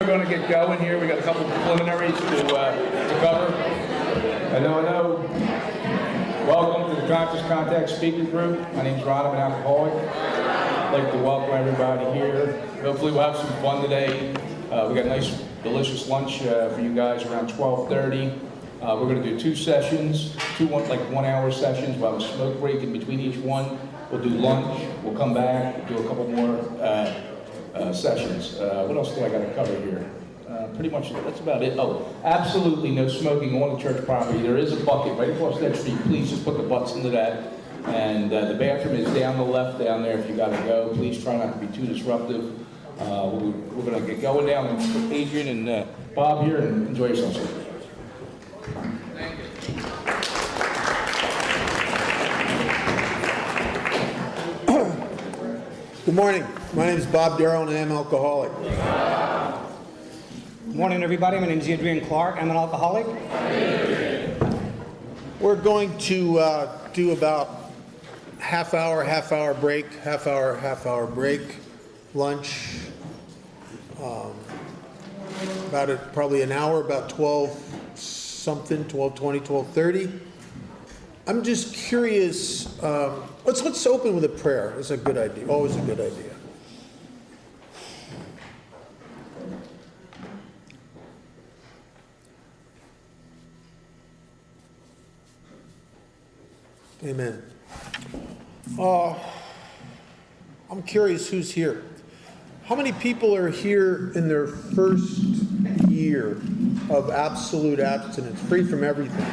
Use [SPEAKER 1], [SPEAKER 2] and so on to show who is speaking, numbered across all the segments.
[SPEAKER 1] We're going to get going here. We got a couple of preliminaries to cover. I know. Welcome to the Conscious Contact Speaker Group. My name's Ron. I'm an alcoholic. I'd like to welcome everybody here. Hopefully we'll have some fun today. We got a nice, delicious lunch for you guys around 12:30. We're going to do two sessions, two 1-hour sessions. We'll have a smoke break in between each one. We'll do lunch. We'll come back, do a couple more sessions. What else do I got to cover here? Pretty much that's about it. Oh, absolutely no smoking on the church property. There is a bucket right across that street. Please just put the butts into that. And the bathroom is down the left down there if you got to go. Please try not to be too disruptive. We're going to get going now with Adrian and Bob here, and enjoy yourselves. Thank
[SPEAKER 2] you. Good morning. My name is Bob D and I'm an alcoholic.
[SPEAKER 3] Good morning, everybody. My name is Adrian Clark. I'm an alcoholic.
[SPEAKER 2] We're going to do about half hour break, half hour break, lunch. Probably an hour, about 12-something, 12:20, 12:30. I'm just curious. Let's open with a prayer. It's a good idea. Always a good idea. Amen. I'm curious who's here. How many people are here in their first year of absolute abstinence, free from everything?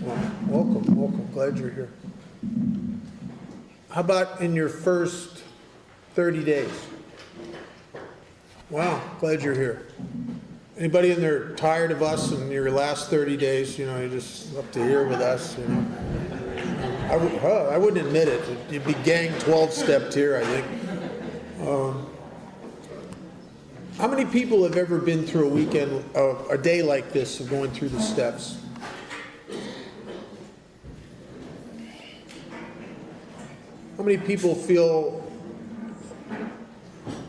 [SPEAKER 2] Well, welcome. Glad you're here. How about in your first 30 days? Wow, glad you're here. Anybody in there tired of us in your last 30 days? You're just up to here with us, I wouldn't admit it. You'd be gang 12-stepped here, I think. How many people have ever been through a day like this of going through the steps? How many people feel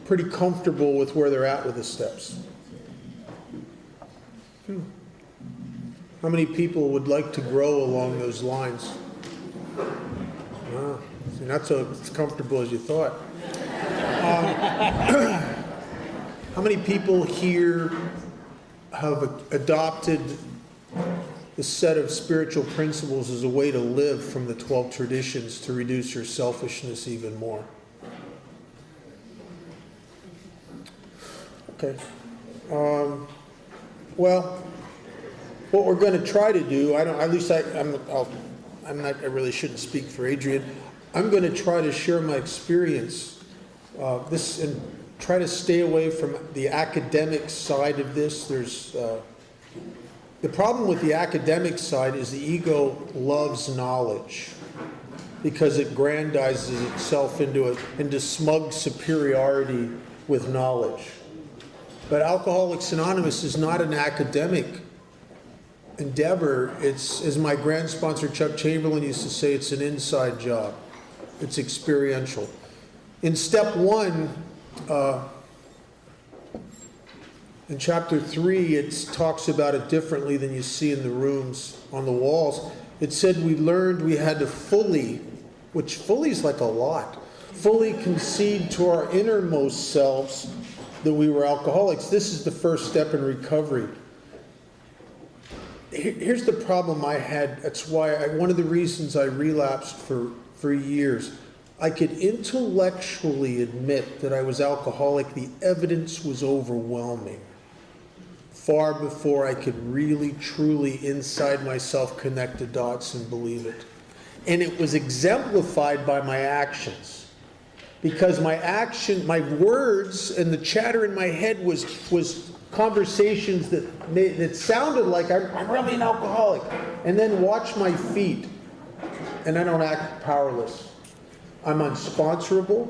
[SPEAKER 2] pretty comfortable with where they're at with the steps? How many people would like to grow along those lines? See, not so comfortable as you thought. How many people here have adopted the set of spiritual principles as a way to live from the 12 traditions to reduce your selfishness even more? Okay. Well, what we're going to try to do, I really shouldn't speak for Adrian. I'm going to try to share my experience and try to stay away from the academic side of this. There's the problem with the academic side is the ego loves knowledge because it grandizes itself into smug superiority with knowledge. But Alcoholics Anonymous is not an academic endeavor. It's, as my grand sponsor Chuck Chamberlain used to say, it's an inside job. It's experiential. In step 1, in chapter 3, it talks about it differently than you see in the rooms on the walls. It said we learned we had to fully is like a lot, fully concede to our innermost selves that we were alcoholics. This is the first step in recovery. Here's the problem I had. That's why one of the reasons I relapsed for years. I could intellectually admit that I was alcoholic. The evidence was overwhelming. Far before I could really, truly, inside myself, connect the dots and believe it. And it was exemplified by my actions. Because my words and the chatter in my head was conversations that sounded like I'm really an alcoholic. And then watch my feet, and I don't act powerless. I'm unsponsorable.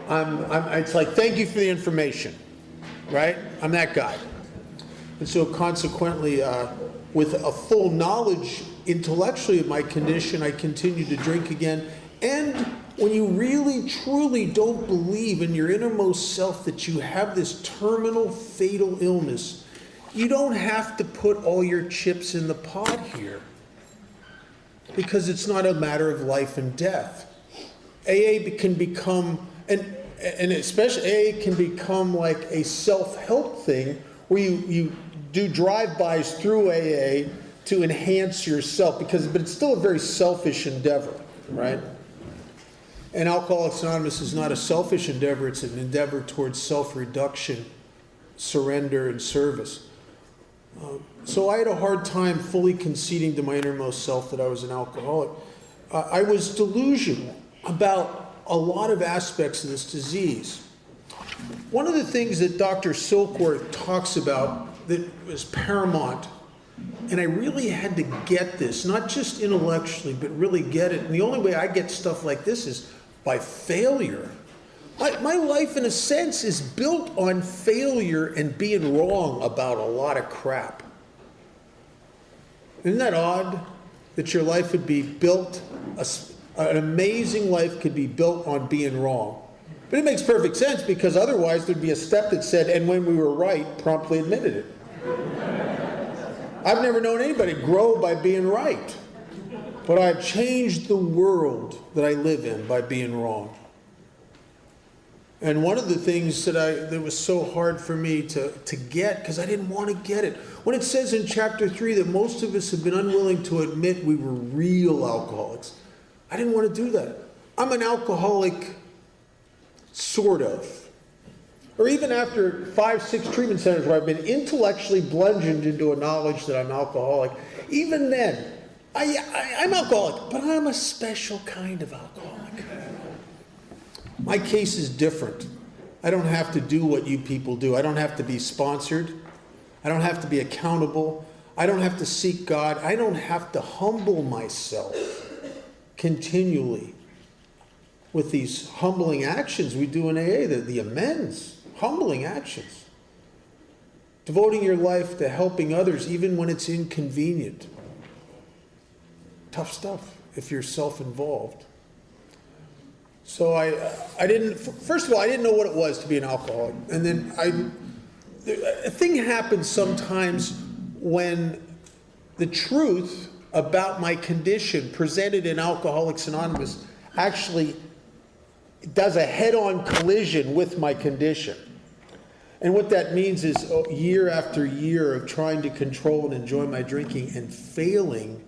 [SPEAKER 2] It's like, thank you for the information, right? I'm that guy. And so consequently, with a full knowledge intellectually of my condition, I continued to drink again. And when you really, truly don't believe in your innermost self that you have this terminal, fatal illness, you don't have to put all your chips in the pot here. Because it's not a matter of life and death. AA can become, and especially AA can become like a self-help thing where you do drive-bys through AA to enhance yourself, but it's still a very selfish endeavor, right? And Alcoholics Anonymous is not a selfish endeavor, it's an endeavor towards self-reduction, surrender, and service. So I had a hard time fully conceding to my innermost self that I was an alcoholic. I was delusional about a lot of aspects of this disease. One of the things that Dr. Silkworth talks about that was paramount, and I really had to get this, not just intellectually, but really get it. And the only way I get stuff like this is by failure. My life, in a sense, is built on failure and being wrong about a lot of crap. Isn't that odd that your life would be built, an amazing life could be built on being wrong? But it makes perfect sense, because otherwise there'd be a step that said, and when we were right, promptly admitted it. I've never known anybody grow by being right. But I've changed the world that I live in by being wrong. And one of the things that was so hard for me to get, because I didn't want to get it, when it says in chapter 3 that most of us have been unwilling to admit we were real alcoholics, I didn't want to do that. I'm an alcoholic, sort of. Or even after 5, 6 treatment centers where I've been intellectually bludgeoned into a knowledge that I'm alcoholic, even then, I'm alcoholic, but I'm a special kind of alcoholic. My case is different. I don't have to do what you people do. I don't have to be sponsored. I don't have to be accountable. I don't have to seek God. I don't have to humble myself continually with these humbling actions we do in AA, the amends, humbling actions. Devoting your life to helping others even when it's inconvenient. Tough stuff if you're self-involved. So I didn't, first of all, I didn't know what it was to be an alcoholic. And then a thing happens sometimes when the truth about my condition presented in Alcoholics Anonymous actually does a head-on collision with my condition. And what that means is year after year of trying to control and enjoy my drinking and failing,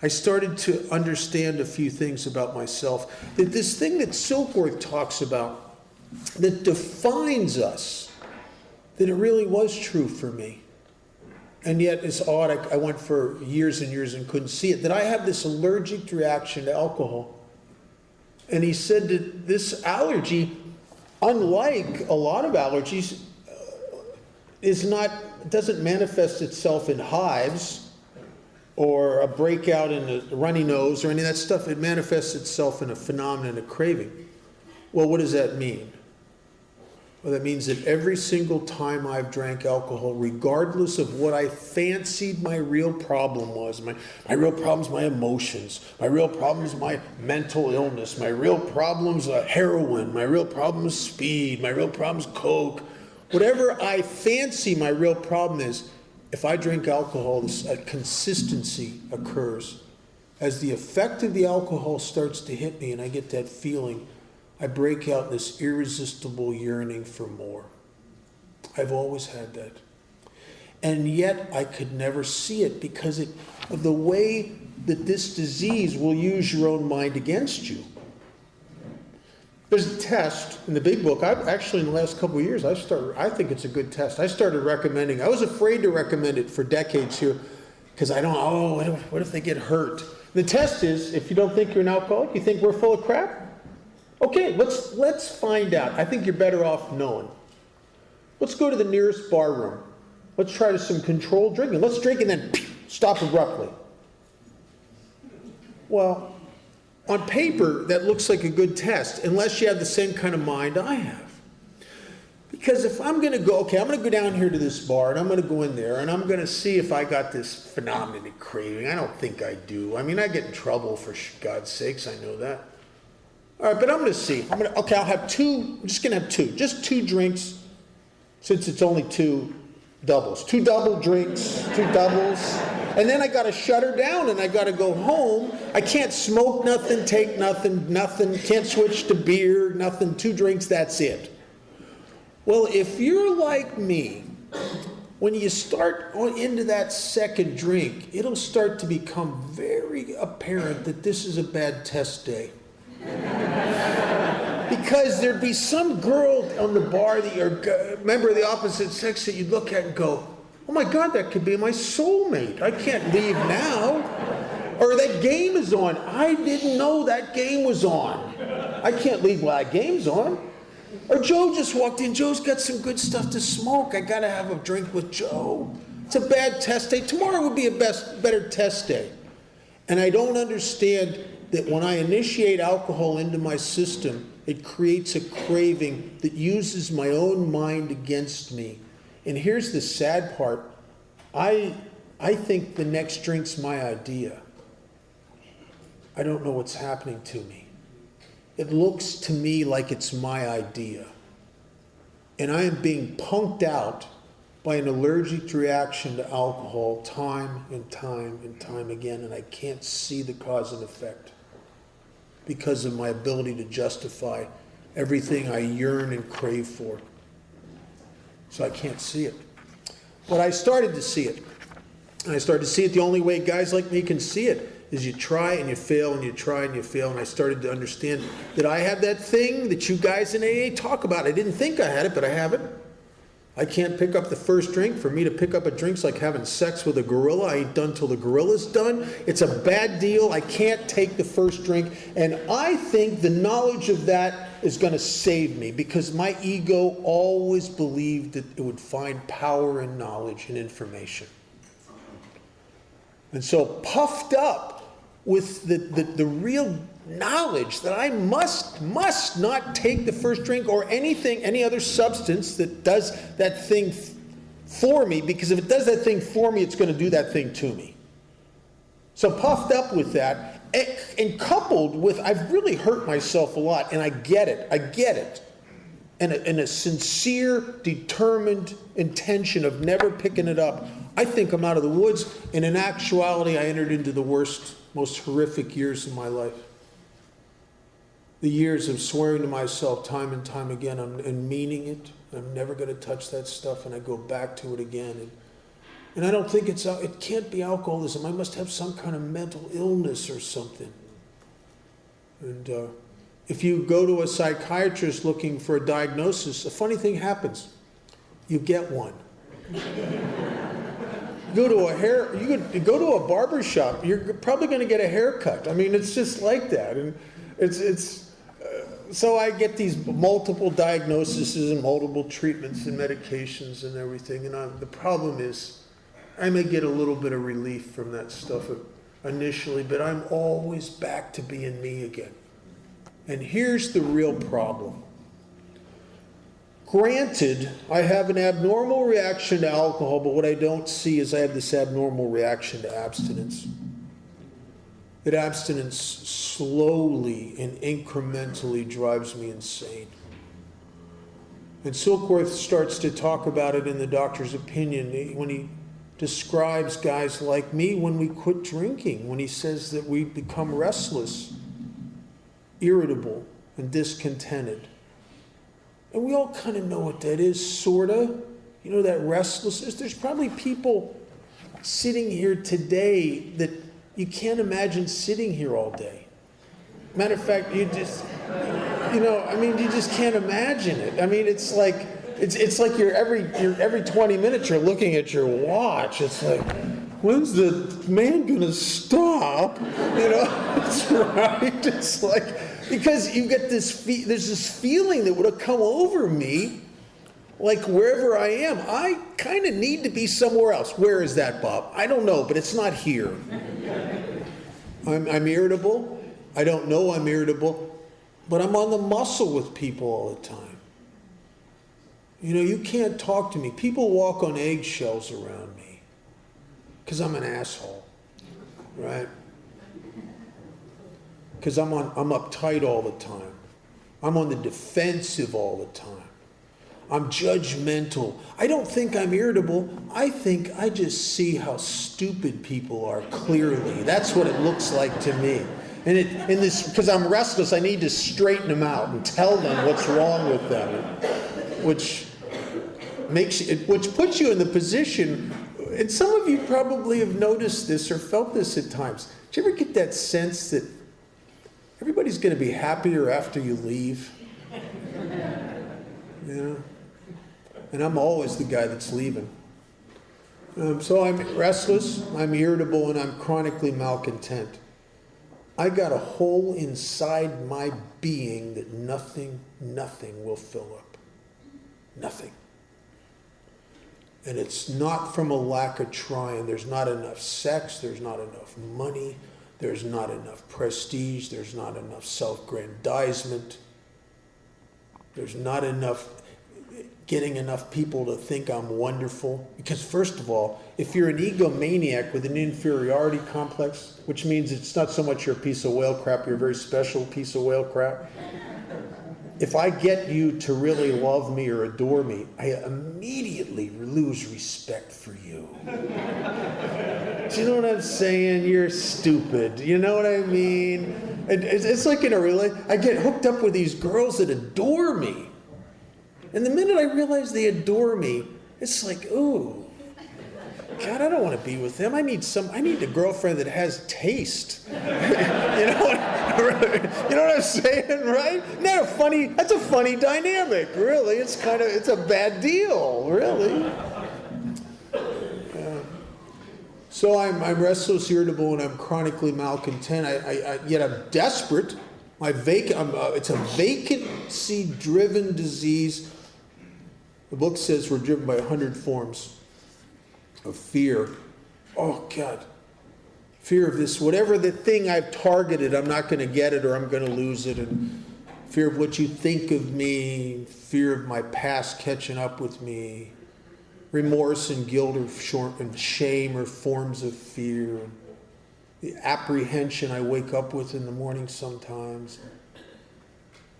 [SPEAKER 2] I started to understand a few things about myself. That this thing that Silkworth talks about that defines us, that it really was true for me. And yet it's odd, I went for years and years and couldn't see it, that I have this allergic reaction to alcohol. And he said that this allergy, unlike a lot of allergies, doesn't manifest itself in hives or a breakout in a runny nose or any of that stuff. It manifests itself in a phenomenon, a craving. Well, what does that mean? Well, that means that every single time I've drank alcohol, regardless of what I fancied my real problem was, my real problem is my emotions, my real problem is my mental illness, my real problem is heroin, my real problem is speed, my real problem is coke, whatever I fancy my real problem is, if I drink alcohol, a consistency occurs. As the effect of the alcohol starts to hit me and I get that feeling, I break out this irresistible yearning for more. I've always had that. And yet I could never see it because of the way that this disease will use your own mind against you. There's a test in the big book. I've actually, in the last couple of years, I think it's a good test. I started recommending. I was afraid to recommend it for decades here because what if they get hurt? The test is, if you don't think you're an alcoholic, you think we're full of crap? Okay, let's find out. I think you're better off knowing. Let's go to the nearest bar room. Let's try some controlled drinking. Let's drink and then stop abruptly. Well, on paper, that looks like a good test, unless you have the same kind of mind I have. Because if I'm going to go, I'm going to go down here to this bar, and I'm going to go in there, and I'm going to see if I got this phenomenon craving. I don't think I do. I mean, I get in trouble, for God's sakes, I know that. All right, but I'm gonna see. Okay, I'll have two, I'm just gonna have two. Just two drinks, since it's only two doubles. Two double drinks, two doubles. And then I gotta shut her down and I gotta go home. I can't smoke nothing, take nothing, can't switch to beer, nothing. Two drinks, that's it. Well, if you're like me, when you start into that second drink, it'll start to become very apparent that this is a bad test day. Because there'd be some girl on the bar that you're a member of the opposite sex that you'd look at and go, oh my God, that could be my soulmate. I can't leave now. Or that game is on. I didn't know that game was on. I can't leave while that game's on. Or Joe just walked in. Joe's got some good stuff to smoke. I gotta have a drink with Joe. It's a bad test day. Tomorrow would be a better test day. And I don't understand that when I initiate alcohol into my system, it creates a craving that uses my own mind against me. And here's the sad part. I think the next drink's my idea. I don't know what's happening to me. It looks to me like it's my idea. And I am being punked out by an allergic reaction to alcohol time and time and time again, and I can't see the cause and effect because of my ability to justify everything I yearn and crave for. So I can't see it. But I started to see it. And I started to see it the only way guys like me can see it is you try and you fail and you try and you fail. And I started to understand that I have that thing that you guys in AA talk about. I didn't think I had it, but I have it. I can't pick up the first drink. For me to pick up a drink's like having sex with a gorilla. I ain't done till the gorilla's done. It's a bad deal. I can't take the first drink. And I think the knowledge of that is going to save me because my ego always believed that it would find power in knowledge and information. And so puffed up with the real knowledge that I must not take the first drink or any other substance that does that thing for me, because if it does that thing for me, it's going to do that thing to me. So puffed up with that, and coupled with, I've really hurt myself a lot, and I get it. And a sincere, determined intention of never picking it up. I think I'm out of the woods, and in actuality, I entered into the worst, most horrific years of my life. The years of swearing to myself time and time again and meaning it. I'm never going to touch that stuff, and I go back to it again. And I don't think it can't be alcoholism. I must have some kind of mental illness or something. And if you go to a psychiatrist looking for a diagnosis, a funny thing happens. You get one. You go to a barber shop, you're probably going to get a haircut. I mean, it's just like that. And so I get these multiple diagnoses and multiple treatments and medications and everything. And the problem is, I may get a little bit of relief from that stuff initially, but I'm always back to being me again. And here's the real problem. Granted, I have an abnormal reaction to alcohol, but what I don't see is I have this abnormal reaction to abstinence. That abstinence slowly and incrementally drives me insane. And Silkworth starts to talk about it in the doctor's opinion when he describes guys like me when we quit drinking, when he says that we become restless, irritable, and discontented. And we all kind of know what that is, sort of. You know, that restlessness. There's probably people sitting here today that you can't imagine sitting here all day. Matter of fact, you just can't imagine it. I mean, it's like you're every 20 minutes you're looking at your watch. It's like, when's the man gonna stop? You know, that's right. It's like, because you get there's this feeling that would have come over me, like wherever I am, I kind of need to be somewhere else. Where is that, Bob? I don't know, but it's not here. I'm irritable. I don't know I'm irritable, but I'm on the muscle with people all the time. You know, you can't talk to me. People walk on eggshells around me because I'm an asshole, right? because I'm uptight all the time. I'm on the defensive all the time. I'm judgmental. I don't think I'm irritable. I think I just see how stupid people are clearly. That's what it looks like to me. And in this, because I'm restless, I need to straighten them out and tell them what's wrong with them, which puts you in the position. And some of you probably have noticed this or felt this at times. Do you ever get that sense that everybody's going to be happier after you leave? Yeah. And I'm always the guy that's leaving. So I'm restless, I'm irritable, and I'm chronically malcontent. I got a hole inside my being that nothing will fill up. Nothing. And it's not from a lack of trying. There's not enough sex, there's not enough money, there's not enough prestige, there's not enough self-aggrandizement, there's not enough getting enough people to think I'm wonderful. Because first of all, if you're an egomaniac with an inferiority complex, which means it's not so much you're a piece of whale crap, you're a very special piece of whale crap. If I get you to really love me or adore me, I immediately lose respect for you. Do you know what I'm saying? You're stupid. You know what I mean? It's like in a relationship, I get hooked up with these girls that adore me. And the minute I realize they adore me, it's like, ooh, God, I don't want to be with them. I need a girlfriend that has taste. You know what I'm saying, right? Isn't that that's a funny dynamic, really. It's a bad deal, really. So I'm restless, irritable, and I'm chronically malcontent. Yet I'm desperate. It's a vacancy-driven disease. The book says we're driven by 100 forms of fear. Oh, God. Fear of this, whatever the thing I've targeted, I'm not going to get it or I'm going to lose it. And fear of what you think of me. Fear of my past catching up with me. Remorse and guilt and shame are forms of fear. The apprehension I wake up with in the morning sometimes.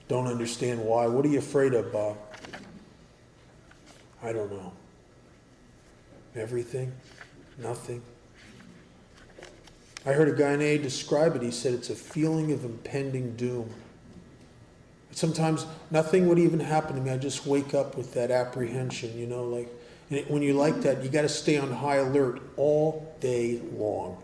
[SPEAKER 2] Don't understand why. What are you afraid of, Bob? I don't know. Everything? Nothing? I heard a guy in AA describe it. He said it's a feeling of impending doom. Sometimes nothing would even happen to me. I just wake up with that apprehension, like when you like that, you got to stay on high alert all day long.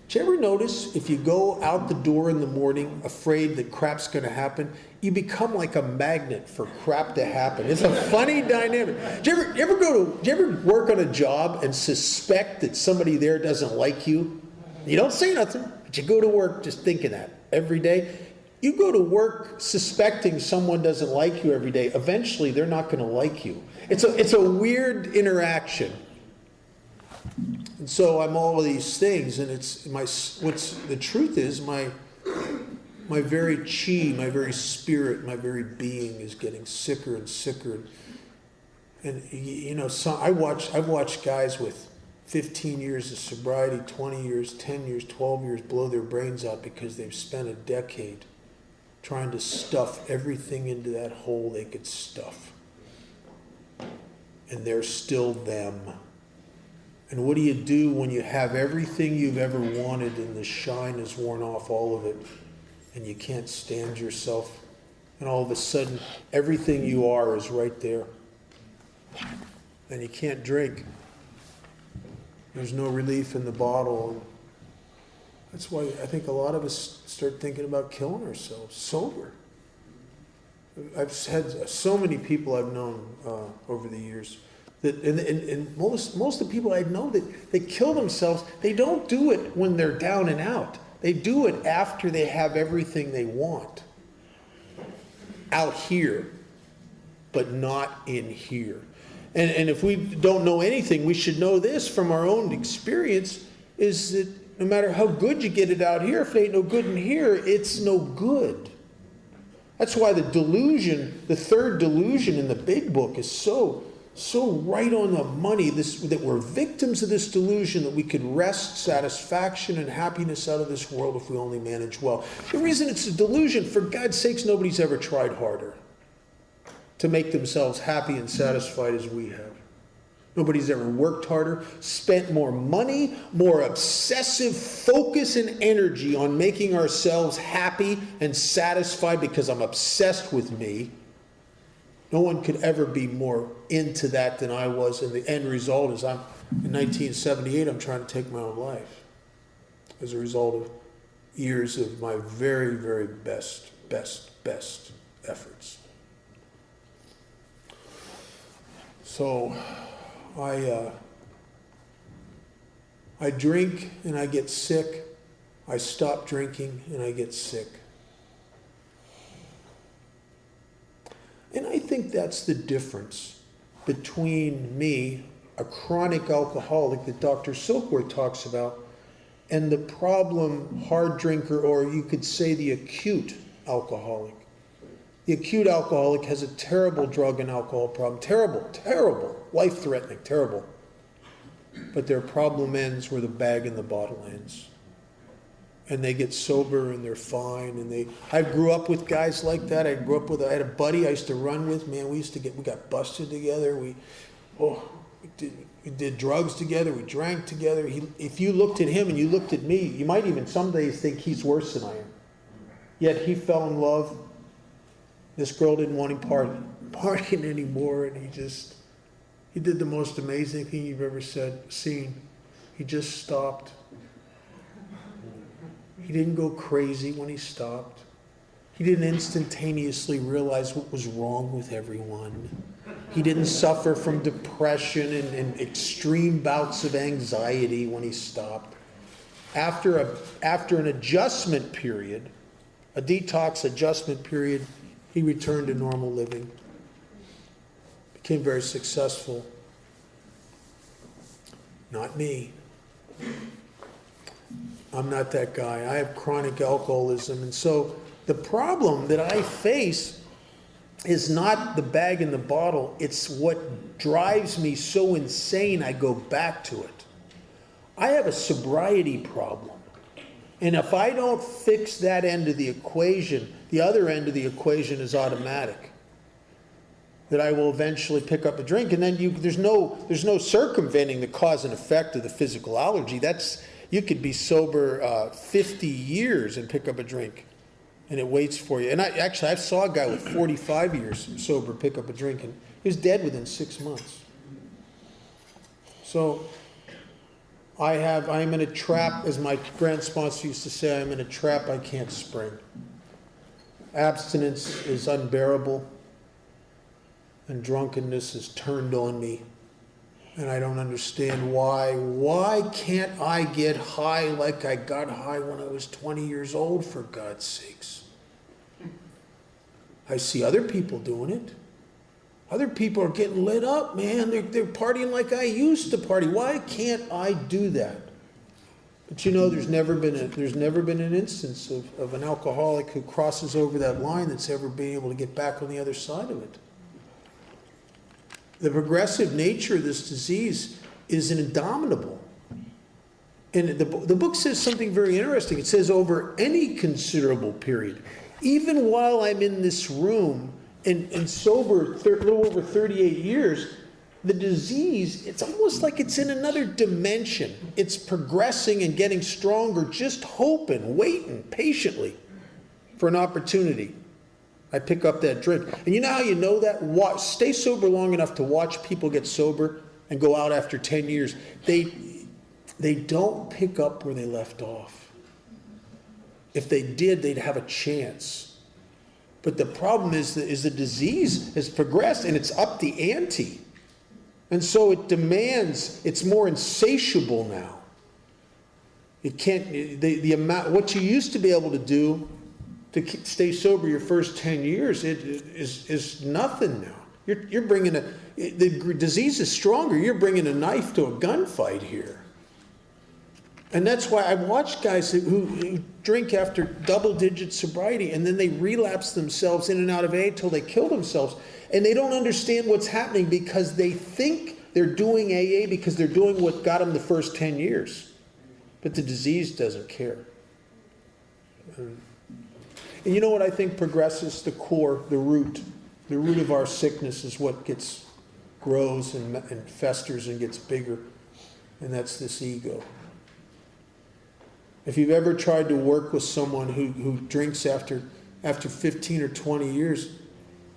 [SPEAKER 2] Do you ever notice if you go out the door in the morning afraid that crap's going to happen, you become like a magnet for crap to happen? It's a funny dynamic. Do you ever work on a job and suspect that somebody there doesn't like you? You don't say nothing, but you go to work just thinking that every day. You go to work suspecting someone doesn't like you every day. Eventually, they're not going to like you. It's a weird interaction. And so I'm all of these things, and the truth is my very chi, my very spirit, my very being is getting sicker and sicker. And I've watched guys with 15 years of sobriety, 20 years, 10 years, 12 years blow their brains out because they've spent a decade trying to stuff everything into that hole they could stuff. And they're still them. And what do you do when you have everything you've ever wanted and the shine has worn off all of it and you can't stand yourself, and all of a sudden everything you are is right there and you can't drink? There's no relief in the bottle. That's why I think a lot of us start thinking about killing ourselves sober. I've had so many people I've known over the years that, and most of the people I know that they kill themselves, they don't do it when they're down and out. They do it after they have everything they want. Out here, but not in here. And if we don't know anything, we should know this from our own experience, is that no matter how good you get it out here, if it ain't no good in here, it's no good. That's why the delusion, the third delusion in the big book, is so so right on the money, that we're victims of this delusion that we could wrest satisfaction and happiness out of this world if we only manage well. The reason it's a delusion, for God's sakes, nobody's ever tried harder to make themselves happy and satisfied as we have. Nobody's ever worked harder, spent more money, more obsessive focus and energy on making ourselves happy and satisfied because I'm obsessed with me. No one could ever be more into that than I was, and the end result is in 1978, I'm trying to take my own life as a result of years of my very, very best efforts. So I drink and I get sick. I stop drinking and I get sick. And I think that's the difference between me, a chronic alcoholic that Dr. Silkworth talks about, and the problem hard drinker, or you could say the acute alcoholic. The acute alcoholic has a terrible drug and alcohol problem. Terrible, life-threatening, terrible. But their problem ends where the bag and the bottle ends. And they get sober and they're fine. And I grew up with guys like that. I had a buddy I used to run with. Man, we got busted together. We did drugs together. We drank together. If you looked at him and you looked at me, you might even some days think he's worse than I am. Yet he fell in love. This girl didn't want him partying anymore, and he did the most amazing thing you've ever seen. He just stopped. He didn't go crazy when he stopped. He didn't instantaneously realize what was wrong with everyone. He didn't suffer from depression and extreme bouts of anxiety when he stopped. After an adjustment period, a detox adjustment period, he returned to normal living. Became very successful. Not me. I'm not that guy. I have chronic alcoholism. And so the problem that I face is not the bag and the bottle. It's what drives me so insane I go back to it. I have a sobriety problem. And if I don't fix that end of the equation, the other end of the equation is automatic. That I will eventually pick up a drink, and then there's no circumventing the cause and effect of the physical allergy. You could be sober 50 years and pick up a drink, and it waits for you. And I saw a guy with 45 years sober pick up a drink, and he was dead within 6 months. So I am in a trap, as my grant sponsor used to say, I'm in a trap I can't spring. Abstinence is unbearable, and drunkenness is turned on me, and I don't understand why. Why can't I get high like I got high when I was 20 years old, for God's sakes? I see other people doing it. Other people are getting lit up, man. They're partying like I used to party. Why can't I do that? But there's never been an instance of an alcoholic who crosses over that line that's ever been able to get back on the other side of it. The progressive nature of this disease is indomitable. And the book says something very interesting. It says over any considerable period, even while I'm in this room and sober a little over 38 years, the disease, it's almost like it's in another dimension. It's progressing and getting stronger, just hoping, waiting patiently for an opportunity. I pick up that drink. And you know how you know that? Stay sober long enough to watch people get sober and go out after 10 years. They don't pick up where they left off. If they did, they'd have a chance. But the problem is the disease has progressed and it's up the ante. And so it demands, it's more insatiable now. It can't, the amount, what you used to be able to do to stay sober your first 10 years, it is nothing now. You're bringing the disease is stronger. You're bringing a knife to a gunfight here. And that's why I watch guys who drink after double-digit sobriety, and then they relapse themselves in and out of AA till they kill themselves. And they don't understand what's happening because they think they're doing AA because they're doing what got them the first 10 years. But the disease doesn't care. And you know what I think progresses? The core, the root of our sickness is what grows and festers and gets bigger. And that's this ego. If you've ever tried to work with someone who drinks after 15 or 20 years,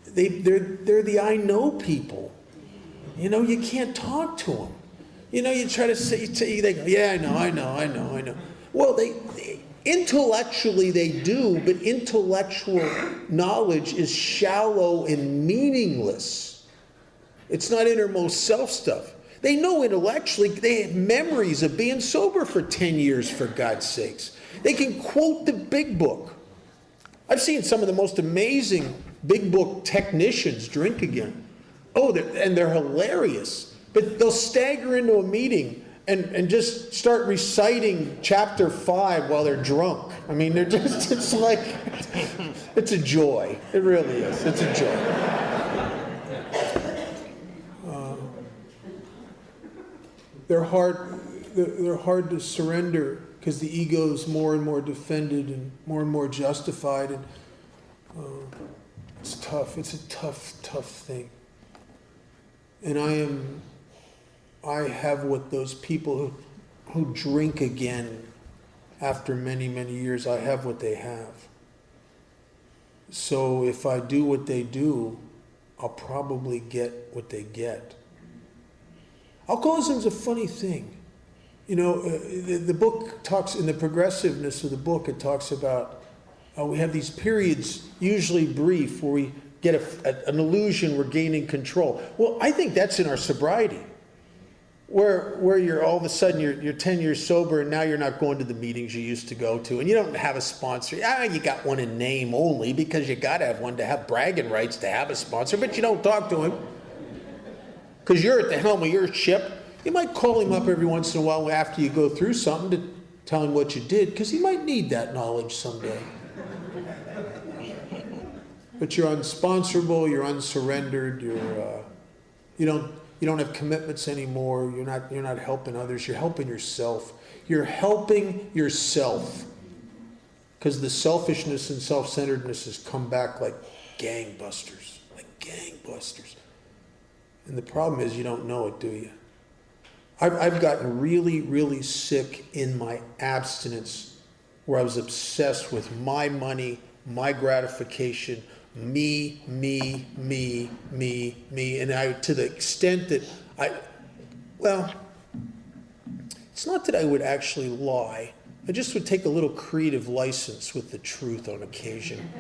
[SPEAKER 2] they're the I know people. You know, you can't talk to them. You know, you try to say, they go, yeah, I know. Well, intellectually they do, but intellectual knowledge is shallow and meaningless. It's not innermost self stuff. They know intellectually, they have memories of being sober for 10 years, for God's sakes. They can quote the big book. I've seen some of the most amazing big book technicians drink again. Oh, they're hilarious. But they'll stagger into a meeting and just start reciting chapter 5 while they're drunk. I mean, it's like, it's a joy. It really is. It's a joy. They're hard to surrender because the ego is more and more defended and more justified, and it's tough. It's a tough thing. And I have what those people who drink again after many years, I have what they have. So if I do what they do, I'll probably get what they get. Alcoholism's a funny thing. You know, the book talks, in the progressiveness of the book, it talks about we have these periods, usually brief, where we get an illusion we're gaining control. Well, I think that's in our sobriety, where you're all of a sudden, you're 10 years sober, and now you're not going to the meetings you used to go to, and you don't have a sponsor. You got one in name only, because you got to have one to have bragging rights to have a sponsor, but you don't talk to him. Because you're at the helm of your ship. You might call him up every once in a while after you go through something to tell him what you did, because he might need that knowledge someday. But you're unsponsorable, you're unsurrendered, you don't have commitments anymore, you're not helping others, you're helping yourself. You're helping yourself. Because the selfishness and self-centeredness has come back like gangbusters. And the problem is you don't know it, do you? I've gotten really sick in my abstinence, where I was obsessed with my money, my gratification, me, and I, to the extent that it's not that I would actually lie. I just would take a little creative license with the truth on occasion.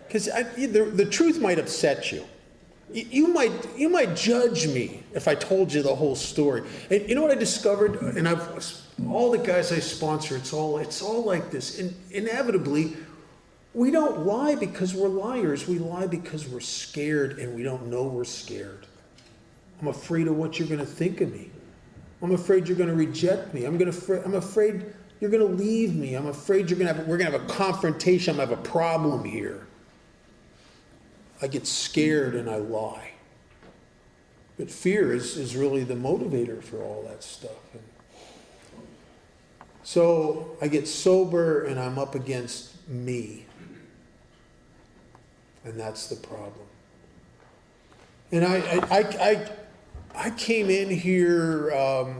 [SPEAKER 2] Because the truth might upset you. You might judge me if I told you the whole story. And you know what I discovered? And all the guys I sponsor, it's all like this. And inevitably, we don't lie because we're liars. We lie because we're scared, and we don't know we're scared. I'm afraid of what you're going to think of me. I'm afraid you're going to reject me. I'm afraid you're going to leave me. I'm afraid we're going to have a confrontation. I'm going to have a problem here. I get scared and I lie. But fear is really the motivator for all that stuff. And so I get sober and I'm up against me. And that's the problem. And I came in here a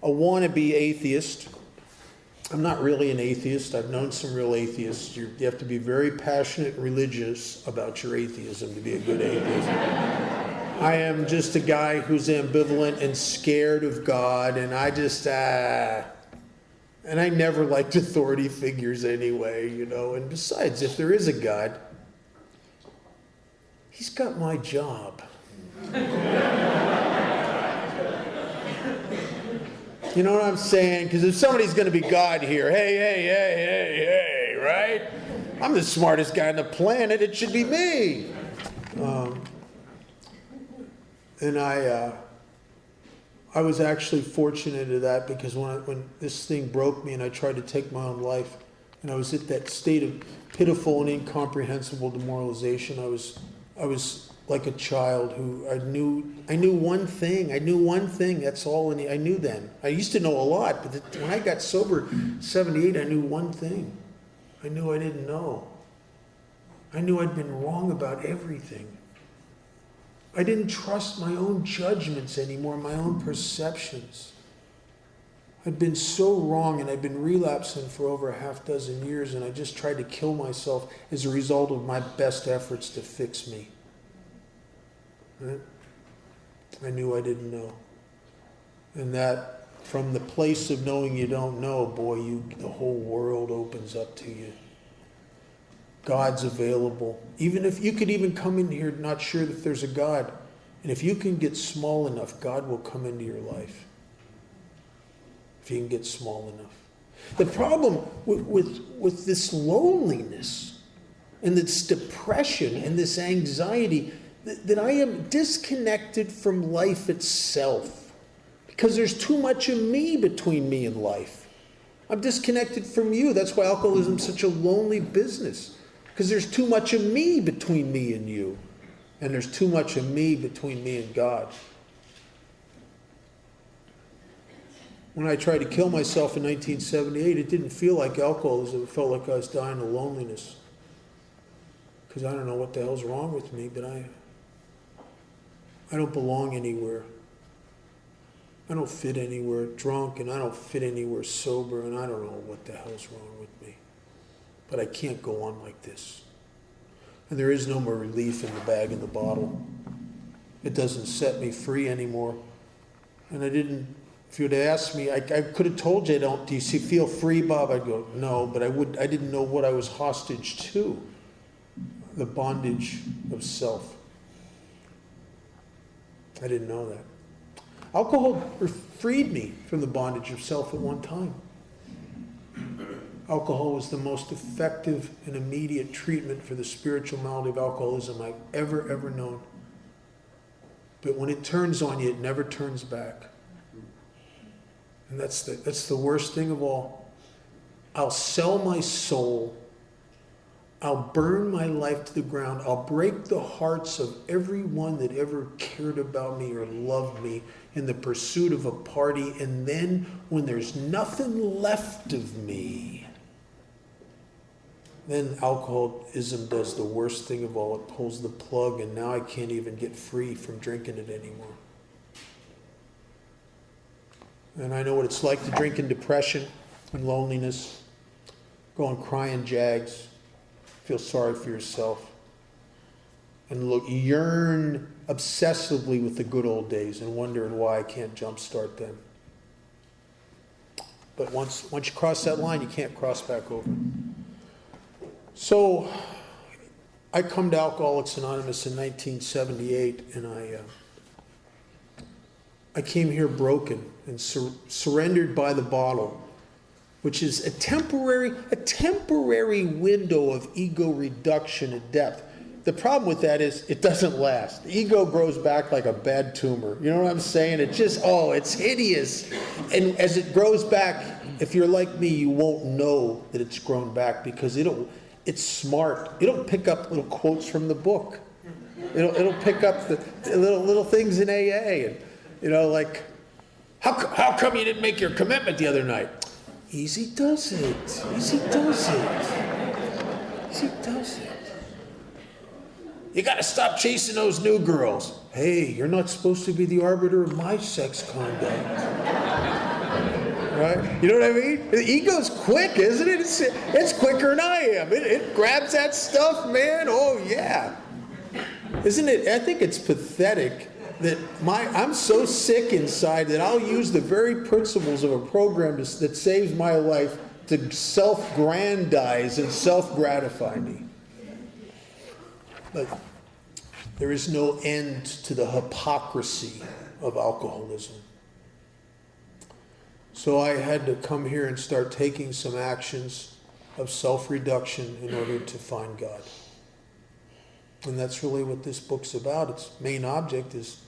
[SPEAKER 2] wannabe atheist. I'm not really an atheist. I've known some real atheists. You have to be very passionate and religious about your atheism to be a good atheist. I am just a guy who's ambivalent and scared of God, and I just, and I never liked authority figures anyway, you know. And besides, if there is a God, he's got my job. You know what I'm saying? Because if somebody's going to be God here, hey, right? I'm the smartest guy on the planet. It should be me. And I I was actually fortunate of that because when this thing broke me and I tried to take my own life, and I was at that state of pitiful and incomprehensible demoralization, I was like a child who I knew one thing. I knew one thing. That's all I knew then. I used to know a lot, but when I got sober, 78, I knew one thing. I knew I didn't know. I knew I'd been wrong about everything. I didn't trust my own judgments anymore, my own perceptions. I'd been so wrong, and I'd been relapsing for over a half dozen years, and I just tried to kill myself as a result of my best efforts to fix me. Right? I knew I didn't know. And that, from the place of knowing you don't know, boy, the whole world opens up to you. God's available. Even if you could even come in here not sure that there's a God, and if you can get small enough, God will come into your life. If you can get small enough. The problem with this loneliness and this depression and this anxiety, that I am disconnected from life itself because there's too much of me between me and life. I'm disconnected from you. That's why alcoholism is such a lonely business, because there's too much of me between me and you, and there's too much of me between me and God. When I tried to kill myself in 1978, it didn't feel like alcoholism. It felt like I was dying of loneliness. Because I don't know what the hell's wrong with me, but I don't belong anywhere. I don't fit anywhere drunk, and I don't fit anywhere sober, and I don't know what the hell's wrong with me. But I can't go on like this. And there is no more relief in the bag and the bottle. It doesn't set me free anymore. And I didn't, if you'd asked me, I could have told you, do you feel free, Bob? I'd go, no, but I didn't know what I was hostage to. The bondage of self. I didn't know that. Alcohol freed me from the bondage of self at one time. Alcohol was the most effective and immediate treatment for the spiritual malady of alcoholism I've ever known. But when it turns on you, it never turns back. And that's the worst thing of all. I'll sell my soul. I'll burn my life to the ground. I'll break the hearts of everyone that ever cared about me or loved me in the pursuit of a party. And then when there's nothing left of me, then alcoholism does the worst thing of all. It pulls the plug, and now I can't even get free from drinking it anymore. And I know what it's like to drink in depression and loneliness, go and cry in jags, feel sorry for yourself, and yearn obsessively with the good old days and wondering why I can't jumpstart them. But once you cross that line, you can't cross back over. So I come to Alcoholics Anonymous in 1978, and I came here broken and surrendered by the bottle, which is a temporary window of ego reduction and depth. The problem with that is it doesn't last. The ego grows back like a bad tumor. You know what I'm saying? It just, it's hideous. And as it grows back, if you're like me, you won't know that it's grown back because it's smart. It'll pick up little quotes from the book. It'll pick up the little things in AA, and like, how come you didn't make your commitment the other night? Easy does it. Easy does it. Easy does it. You got to stop chasing those new girls. Hey, you're not supposed to be the arbiter of my sex conduct. Right? You know what I mean? The ego's quick, isn't it? It's quicker than I am. It grabs that stuff, man. Oh, yeah. Isn't it? I think it's pathetic that I'm so sick inside that I'll use the very principles of a program that saves my life to self-grandize and self-gratify me. But there is no end to the hypocrisy of alcoholism. So I had to come here and start taking some actions of self-reduction in order to find God. And that's really what this book's about. Its main object is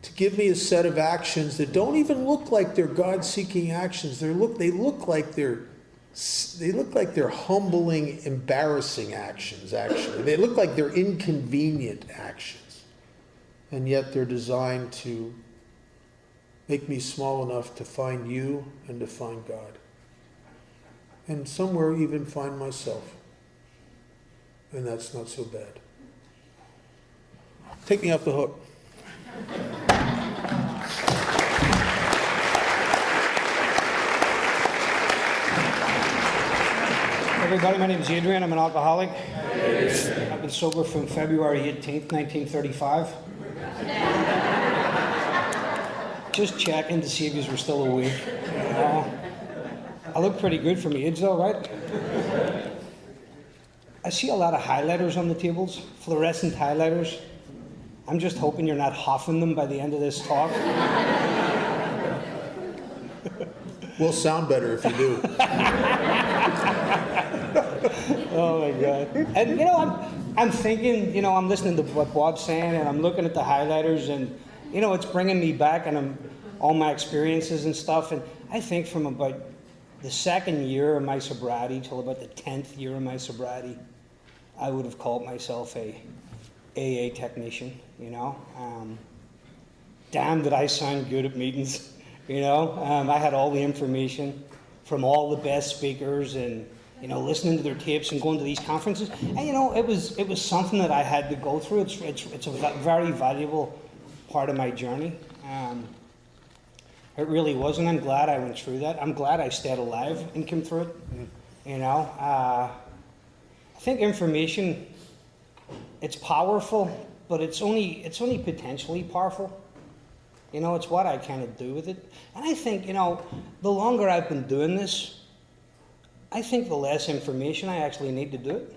[SPEAKER 2] to give me a set of actions that don't even look like they're God-seeking actions. They look like they're humbling, embarrassing actions, actually. They look like they're inconvenient actions. And yet they're designed to make me small enough to find you and to find God. And somewhere even find myself. And that's not so bad. Take me off the hook.
[SPEAKER 3] Everybody, my name is Adrian. I'm an alcoholic. I've been sober from February 18th, 1935. Just checking to see if you were still awake. I look pretty good for my age though, right? I see a lot of highlighters on the tables, fluorescent highlighters. I'm just hoping you're not huffing them by the end of this talk.
[SPEAKER 2] We'll sound better if you do.
[SPEAKER 3] Oh my God. And I'm thinking, I'm listening to what Bob's saying and I'm looking at the highlighters and, it's bringing me back and all my experiences and stuff. And I think from about the second year of my sobriety till about the 10th year of my sobriety, I would have called myself a AA technician, Damn, did I sound good at meetings, I had all the information from all the best speakers and, listening to their tapes and going to these conferences. And, it was something that I had to go through. It's a very valuable part of my journey. It really was, and I'm glad I went through that. I'm glad I stayed alive and came through it. I think information, it's powerful, but it's only potentially powerful. It's what I kind of do with it. And I think, the longer I've been doing this, I think the less information I actually need to do it.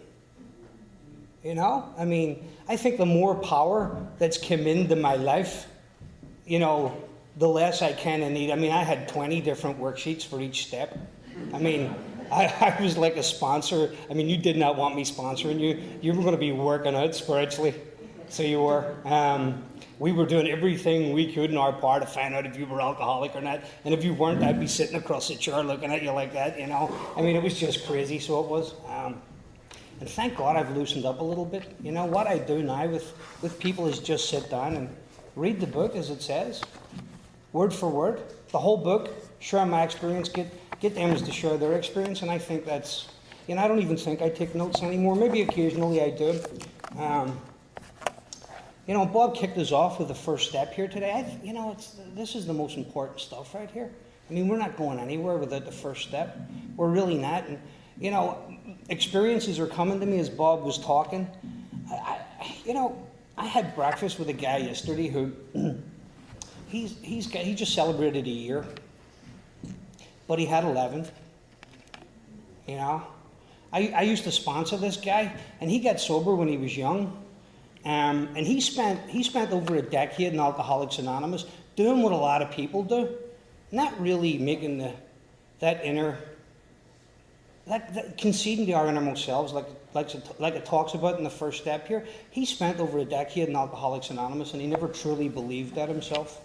[SPEAKER 3] I think the more power that's come into my life, the less I kind of need. I had 20 different worksheets for each step. I was like a sponsor. You did not want me sponsoring you. You were going to be working out spiritually. So you were. We were doing everything we could in our part to find out if you were alcoholic or not. And if you weren't, I'd be sitting across the chair looking at you like that, it was just crazy, so it was. And thank God I've loosened up a little bit. What I do now with people is just sit down and read the book as it says, word for word, the whole book, share my experience, get them to share their experience. And I think that's, I don't even think I take notes anymore. Maybe occasionally I do. Bob kicked us off with the first step here today. This is the most important stuff right here. We're not going anywhere without the first step. We're really not. And, experiences are coming to me as Bob was talking. I had breakfast with a guy yesterday who, he just celebrated a year, but he had 11. I used to sponsor this guy, and he got sober when he was young. And he spent over a decade in Alcoholics Anonymous doing what a lot of people do, not really making that conceding to our innermost selves, like it talks about in the first step here. He spent over a decade in Alcoholics Anonymous, and he never truly believed that himself.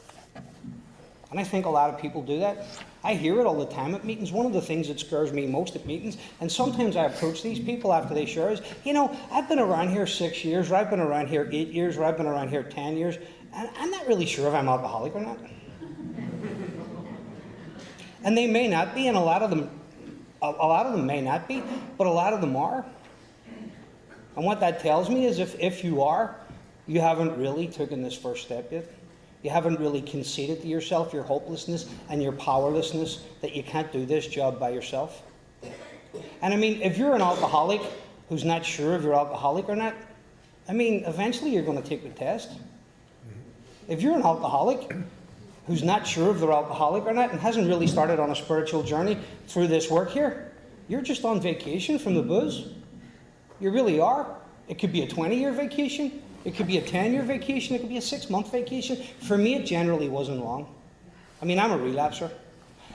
[SPEAKER 3] And I think a lot of people do that. I hear it all the time at meetings. One of the things that scares me most at meetings, and sometimes I approach these people after they share, is, I've been around here 6 years, or I've been around here 8 years, or I've been around here 10 years, and I'm not really sure if I'm alcoholic or not. And they may not be, and a lot of them may not be, but a lot of them are. And what that tells me is if you are, you haven't really taken this first step yet. You haven't really conceded to yourself your hopelessness and your powerlessness, that you can't do this job by yourself. And if you're an alcoholic who's not sure if you're alcoholic or not, eventually you're going to take the test. If you're an alcoholic who's not sure if they're alcoholic or not and hasn't really started on a spiritual journey through this work here, you're just on vacation from the booze. You really are. It could be a 20-year vacation. It could be a 10-year vacation. It could be a 6-month vacation. For me, it generally wasn't long. I'm a relapser.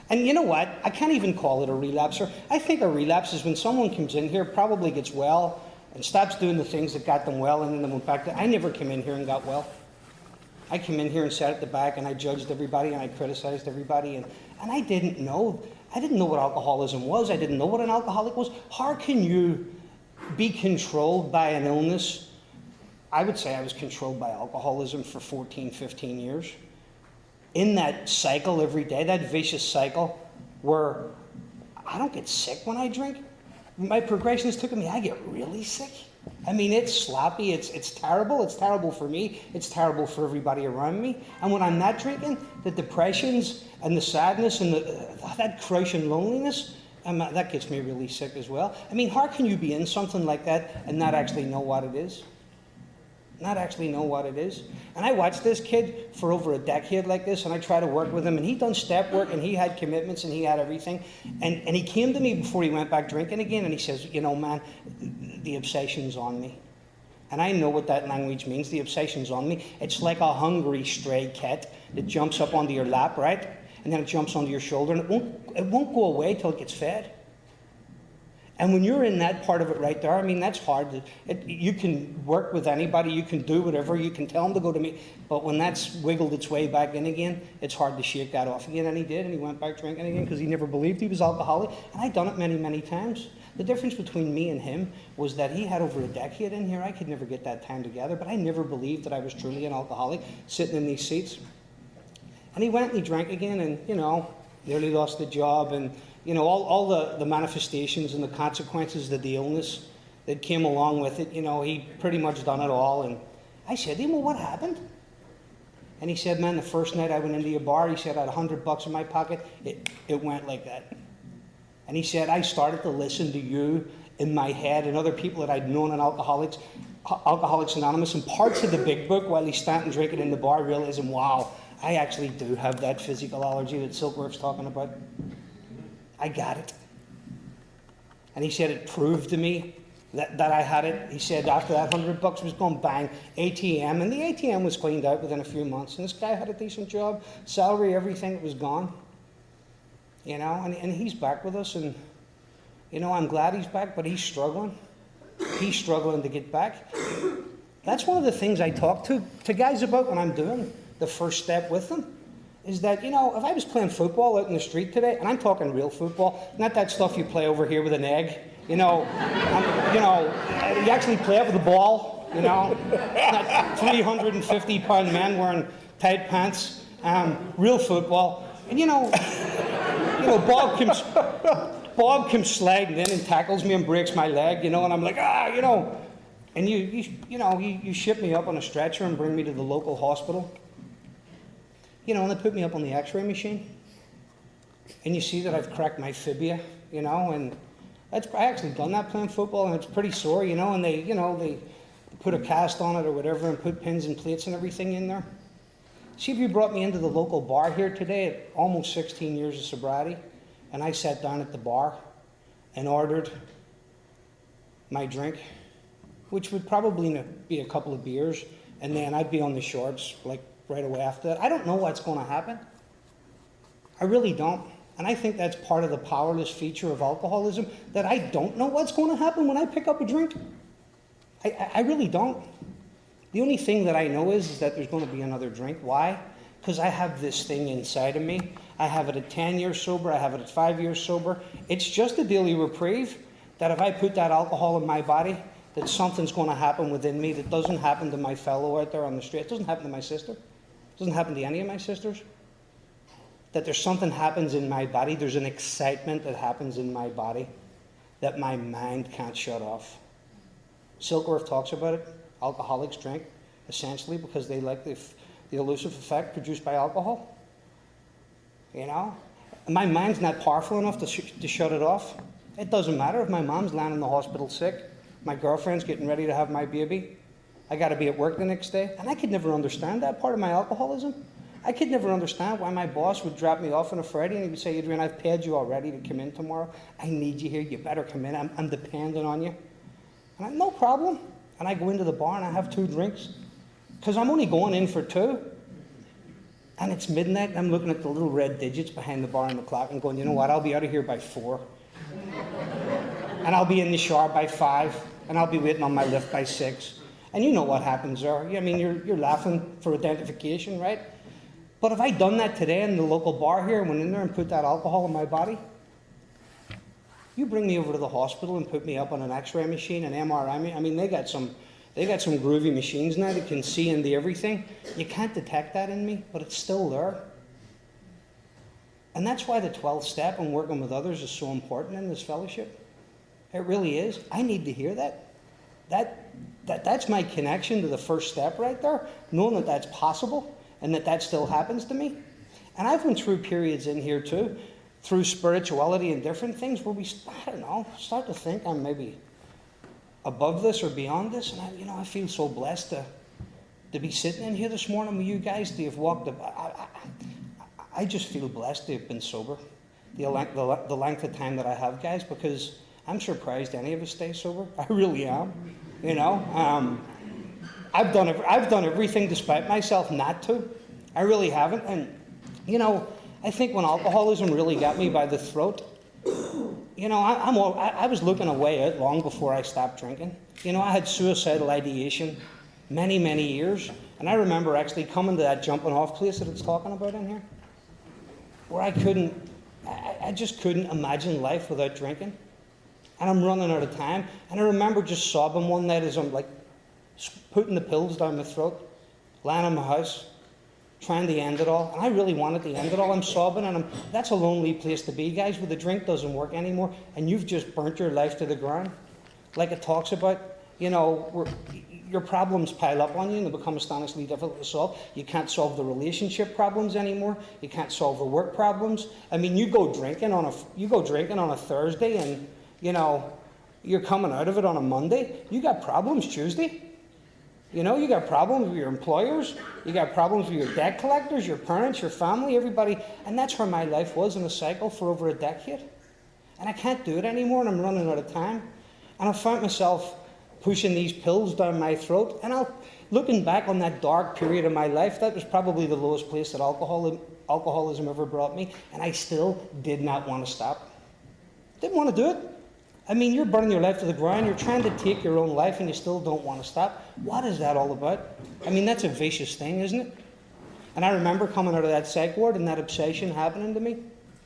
[SPEAKER 3] And you know what? I can't even call it a relapser. I think a relapse is when someone comes in here, probably gets well, and stops doing the things that got them well, and then they went back to... I never came in here and got well. I came in here and sat at the back and I judged everybody and I criticized everybody and I didn't know. I didn't know what alcoholism was. I didn't know what an alcoholic was. How can you be controlled by an illness? I would say I was controlled by alcoholism for 14, 15 years. In that cycle every day, that vicious cycle where I don't get sick when I drink. My progression has taken me, I get really sick. I mean, it's sloppy, it's terrible. It's terrible for me. It's terrible for everybody around me. And when I'm not drinking, the depressions and the sadness and that crushing loneliness, that gets me really sick as well. I mean, how can you be in something like that and not actually know what it is? Not actually know what it is. And I watched this kid for over a decade like this, and I tried to work with him, and he'd done step work, and he had commitments, and he had everything. And he came to me before he went back drinking again, and he says, you know, man, the obsession's on me. And I know what that language means, the obsession's on me. It's like a hungry stray cat that jumps up onto your lap, right? And then it jumps onto your shoulder, and it won't go away till it gets fed. And when you're in that part of it right there, I mean, that's hard. You can work with anybody, you can do whatever, you can tell them to go to me, but when that's wiggled its way back in again, it's hard to shake that off again. And he did, and he went back drinking again because he never believed he was alcoholic. And I'd done it many, many times. The difference between me and him was that he had over a decade in here. I could never get that time together, but I never believed that I was truly an alcoholic sitting in these seats. And he went and he drank again, and, you know, nearly lost the job, and you know, all the manifestations and the consequences of the illness that came along with it, you know, he pretty much done it all. And I said to him, well, what happened? And he said, man, the first night I went into your bar, he said, I had $100 in my pocket. It went like that. And he said, I started to listen to you in my head and other people that I'd known in Alcoholics Anonymous and parts of the big book while he's standing drinking in the bar, realizing, wow, I actually do have that physical allergy that Silkworth's talking about. I got it. And he said it proved to me that I had it. He said after that $100 was gone, bang, ATM. And the ATM was cleaned out within a few months. And this guy had a decent job, salary, everything was gone. You know, and he's back with us. And, you know, I'm glad he's back, but he's struggling. He's struggling to get back. That's one of the things I talk to guys about when I'm doing the first step with them. Is that, you know, if I was playing football out in the street today, and I'm talking real football, not that stuff you play over here with an egg, you know, you actually play it with a ball, you know, not 350-pound men wearing tight pants, real football, and you know, Bob comes sliding in and tackles me and breaks my leg, you know, and I'm like, you know, and you ship me up on a stretcher and bring me to the local hospital. You know, and they put me up on the x-ray machine. And you see that I've cracked my fibia, you know, and I actually done that playing football, and it's pretty sore, you know, and they put a cast on it or whatever and put pins and plates and everything in there. See if you brought me into the local bar here today at almost 16 years of sobriety, and I sat down at the bar and ordered my drink, which would probably be a couple of beers, and then I'd be on the shorts, like, right away after that. I don't know what's going to happen. I really don't. And I think that's part of the powerless feature of alcoholism, that I don't know what's going to happen when I pick up a drink. I really don't. The only thing that I know is that there's going to be another drink. Why? Because I have this thing inside of me. I have it at 10 years sober. I have it at 5 years sober. It's just a daily reprieve that if I put that alcohol in my body, that something's going to happen within me that doesn't happen to my fellow out there on the street. It doesn't happen to my sister. Doesn't happen to any of my sisters. That there's something happens in my body, there's an excitement that happens in my body that my mind can't shut off. Silkworth talks about it. Alcoholics drink essentially because they like the elusive effect produced by alcohol. You know, my mind's not powerful enough to shut it off. It doesn't matter if my mom's lying in the hospital sick, my girlfriend's getting ready to have my baby, I got to be at work the next day. And I could never understand that part of my alcoholism. I could never understand why my boss would drop me off on a Friday and he would say, Adrian, I've paid you already to come in tomorrow. I need you here. You better come in. I'm dependent on you. And I'm, no problem. And I go into the bar and I have 2 drinks because I'm only going in for 2. And it's midnight and I'm looking at the little red digits behind the bar on the clock and going, you know what? I'll be out of here by 4. And I'll be in the shower by 5. And I'll be waiting on my lift by 6. And you know what happens there. I mean, you're laughing for identification, right? But if I done that today in the local bar here, went in there and put that alcohol in my body, you bring me over to the hospital and put me up on an X-ray machine, an MRI. I mean, they got some groovy machines now that can see into everything. You can't detect that in me, but it's still there. And that's why the 12th step and working with others is so important in this fellowship. It really is. I need to hear that. That's my connection to the first step right there, knowing that that's possible and that still happens to me. And I've went through periods in here too, through spirituality and different things where I don't know, start to think I'm maybe above this or beyond this. And I feel so blessed to be sitting in here this morning with you guys, to have walked I just feel blessed to have been sober, the length of time that I have, guys, because I'm surprised any of us stay sober. I really am. I've done everything despite myself not to. I really haven't. And I think when alcoholism really got me by the throat, I was looking a way out long before I stopped drinking. I had suicidal ideation many, many years, and I remember actually coming to that jumping off place that it's talking about in here, where I just couldn't imagine life without drinking. And I'm running out of time. And I remember just sobbing one night as I'm like putting the pills down my throat, lying in my house, trying to end it all. And I really wanted to end it all. I'm sobbing, and that's a lonely place to be, guys, where the drink doesn't work anymore, and you've just burnt your life to the ground. Like it talks about, your problems pile up on you and they become astonishingly difficult to solve. You can't solve the relationship problems anymore. You can't solve the work problems. I mean, you go drinking on a Thursday, and you're coming out of it on a Monday. You got problems Tuesday. You got problems with your employers. You got problems with your debt collectors, your parents, your family, everybody. And that's where my life was in a cycle for over a decade. And I can't do it anymore, and I'm running out of time. And I found myself pushing these pills down my throat. And looking back on that dark period of my life, that was probably the lowest place that alcoholism ever brought me. And I still did not want to stop. Didn't want to do it. I mean, you're burning your life to the ground. You're trying to take your own life, and you still don't want to stop. What is that all about? I mean, that's a vicious thing, isn't it? And I remember coming out of that psych ward and that obsession happening to me.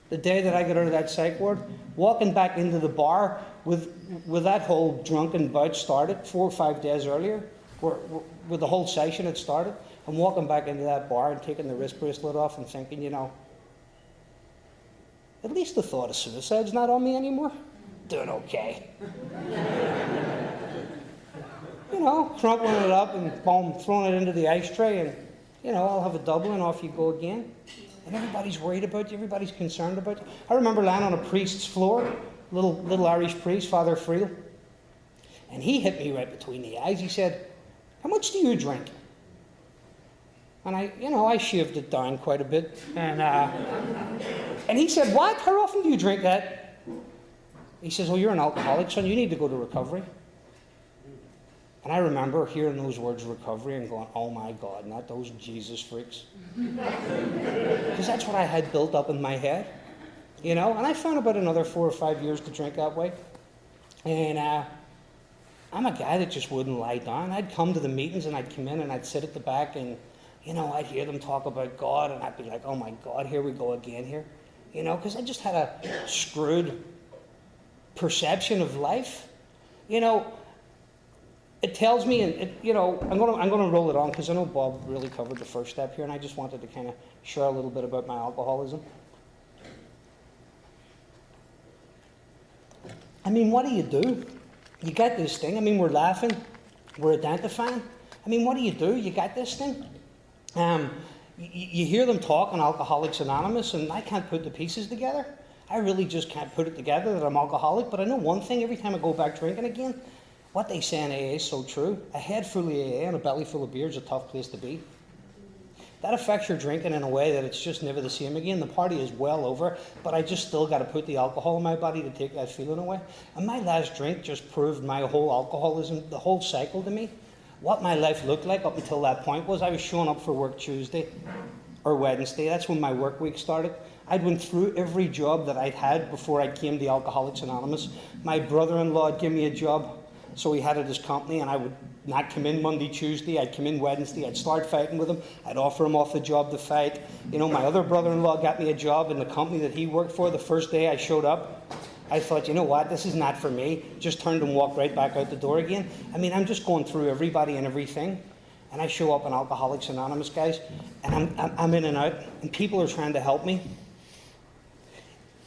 [SPEAKER 3] The day that I got out of that psych ward, walking back into the bar with that whole drunken bout started 4 or 5 days earlier, where the whole session had started, and walking back into that bar and taking the wrist bracelet off and thinking, at least the thought of suicide's not on me anymore. Doing okay. Crumpling it up and boom, throwing it into the ice tray, and I'll have a double and off you go again. And everybody's worried about you, everybody's concerned about you. I remember lying on a priest's floor, little Irish priest, Father Friel, and he hit me right between the eyes. He said, "How much do you drink?" And I shaved it down quite a bit. And he said, "What? How often do you drink that?" He says, "Well, you're an alcoholic, son. You need to go to recovery." And I remember hearing those words, recovery, and going, "Oh my God, not those Jesus freaks." Because that's what I had built up in my head, And I found about another 4 or 5 years to drink that way. And I'm a guy that just wouldn't lie down. I'd come to the meetings, and I'd come in, and I'd sit at the back, and I'd hear them talk about God, and I'd be like, "Oh my God, here we go again here," because I just had a screwed perception of life. It tells me, and I'm gonna roll it on because I know Bob really covered the first step here, and I just wanted to kind of share a little bit about my alcoholism. I mean, what do? You got this thing. I mean, we're laughing, we're identifying. I mean, what do? You got this thing. You hear them talk on Alcoholics Anonymous, and I can't put the pieces together. I really just can't put it together that I'm alcoholic, but I know one thing, every time I go back drinking again, what they say in AA is so true. A head full of AA and a belly full of beer is a tough place to be. That affects your drinking in a way that it's just never the same again. The party is well over, but I just still got to put the alcohol in my body to take that feeling away. And my last drink just proved my whole alcoholism, the whole cycle to me. What my life looked like up until that point was I was showing up for work Tuesday or Wednesday. That's when my work week started. I'd went through every job that I'd had before I came to Alcoholics Anonymous. My brother-in-law would give me a job. So he had his company, and I would not come in Monday, Tuesday. I'd come in Wednesday. I'd start fighting with him. I'd offer him off the job to fight. You know, my other brother-in-law got me a job in the company that he worked for. The first day I showed up, I thought, you know what, this is not for me. Just turned and walked right back out the door again. I mean, I'm just going through everybody and everything. And I show up in Alcoholics Anonymous, guys, and I'm in and out, and people are trying to help me.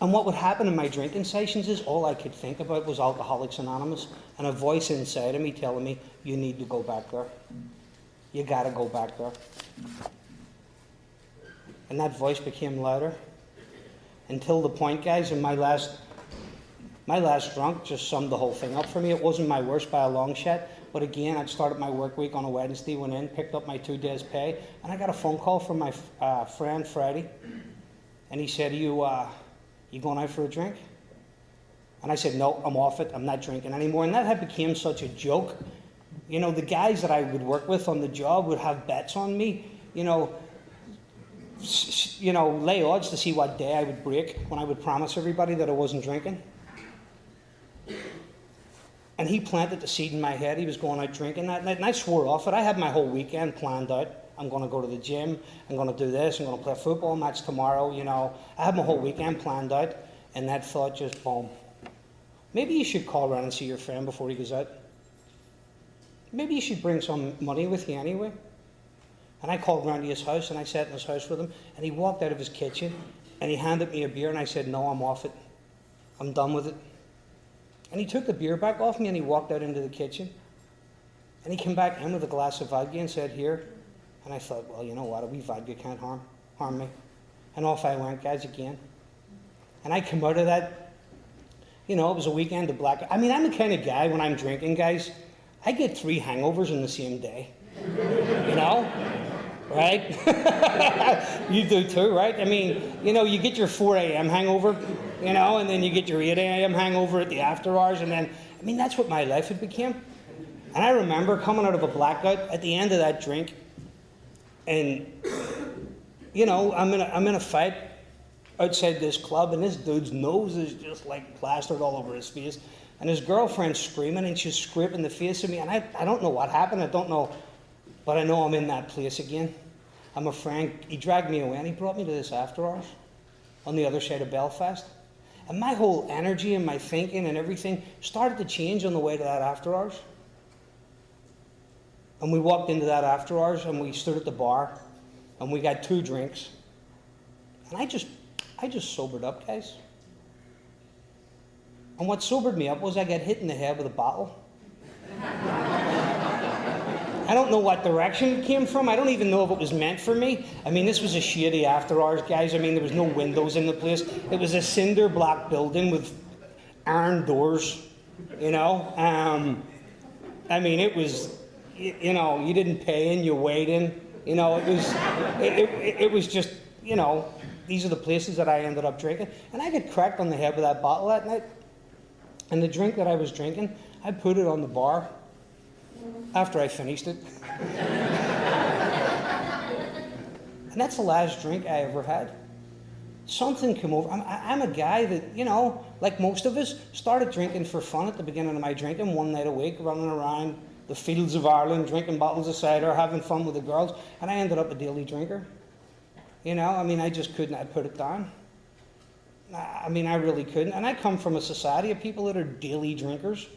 [SPEAKER 3] And what would happen in my drinking sessions is all I could think about was Alcoholics Anonymous, and a voice inside of me telling me, you need to go back there. You got to go back there. And that voice became louder until the point, guys, and my last drunk just summed the whole thing up for me. It wasn't my worst by a long shot, but again, I'd started my work week on a Wednesday, went in, picked up my 2 days' pay, and I got a phone call from my friend Freddie, and he said, you going out for a drink? And I said, no, I'm off it. I'm not drinking anymore. And that had become such a joke. You know, the guys that I would work with on the job would have bets on me, lay odds to see what day I would break when I would promise everybody that I wasn't drinking. And he planted the seed in my head. He was going out drinking that night, and I swore off it. I had my whole weekend planned out. I'm going to go to the gym. I'm going to do this. I'm going to play a football match tomorrow. I had my whole weekend planned out, and that thought just boom. Maybe you should call around and see your friend before he goes out. Maybe you should bring some money with you anyway. And I called around to his house, and I sat in his house with him, and he walked out of his kitchen, and he handed me a beer, and I said, no, I'm off it. I'm done with it. And he took the beer back off me, and he walked out into the kitchen. And he came back in with a glass of vodka and said, here. And I thought, well, you know what, a wee vodka can't harm me. And off I went, guys, again. And I come out of that, it was a weekend of black. I mean, I'm the kind of guy, when I'm drinking, guys, I get 3 hangovers in the same day. Right? You do too, right? I mean, you get your 4 a.m. hangover, and then you get your 8 a.m. hangover at the after hours, and then, that's what my life had become. And I remember coming out of a blackout at the end of that drink, and, I'm in a fight outside this club, and this dude's nose is just like plastered all over his face, and his girlfriend's screaming, and she's scraping the face of me, and I don't know what happened, I don't know, but I know I'm in that place again. I'm a friend, he dragged me away, and he brought me to this after hours on the other side of Belfast, and my whole energy and my thinking and everything started to change on the way to that after hours. And we walked into that after hours, and we stood at the bar, and we got 2 drinks. And I just sobered up, guys. And what sobered me up was I got hit in the head with a bottle. I don't know what direction it came from. I don't even know if it was meant for me. This was a shady after hours, guys. There was no windows in the place. It was a cinder block building with iron doors, It was... you didn't pay in, you weighed in. It was just, these are the places that I ended up drinking. And I got cracked on the head with that bottle that night. And the drink that I was drinking, I put it on the bar after I finished it. And that's the last drink I ever had. Something came over. I'm a guy that, like most of us, started drinking for fun at the beginning of my drinking, 1 night a week, running around the fields of Ireland, drinking bottles of cider, having fun with the girls, and I ended up a daily drinker. I just couldn't, I put it down. I really couldn't. And I come from a society of people that are daily drinkers.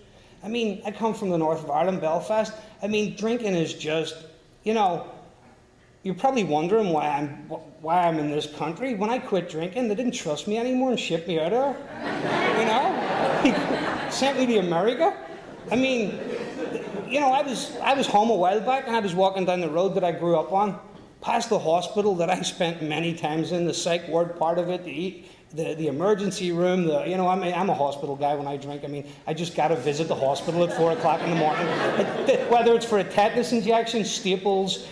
[SPEAKER 3] I come from the north of Ireland, Belfast. Drinking is just, you're probably wondering why I'm in this country. When I quit drinking, they didn't trust me anymore and shipped me out of there. Sent me to America. I was home a while back, and I was walking down the road that I grew up on, past the hospital that I spent many times in, the psych ward part of it, the emergency room. I'm a hospital guy when I drink. I just got to visit the hospital at 4 o'clock in the morning, whether it's for a tetanus injection, staples,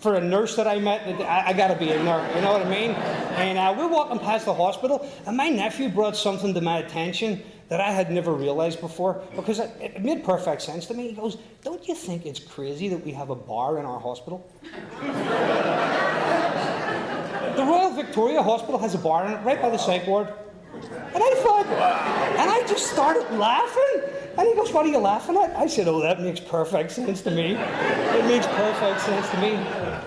[SPEAKER 3] for a nurse that I met, I got to be in there. You know what I mean? And we're walking past the hospital, and my nephew brought something to my attention that I had never realized before, because it made perfect sense to me. He goes, don't you think it's crazy that we have a bar in our hospital? The Royal Victoria Hospital has a bar in it, right by the psych ward. And I thought, and I just started laughing. And he goes, what are you laughing at? I said, oh, that makes perfect sense to me. It makes perfect sense to me.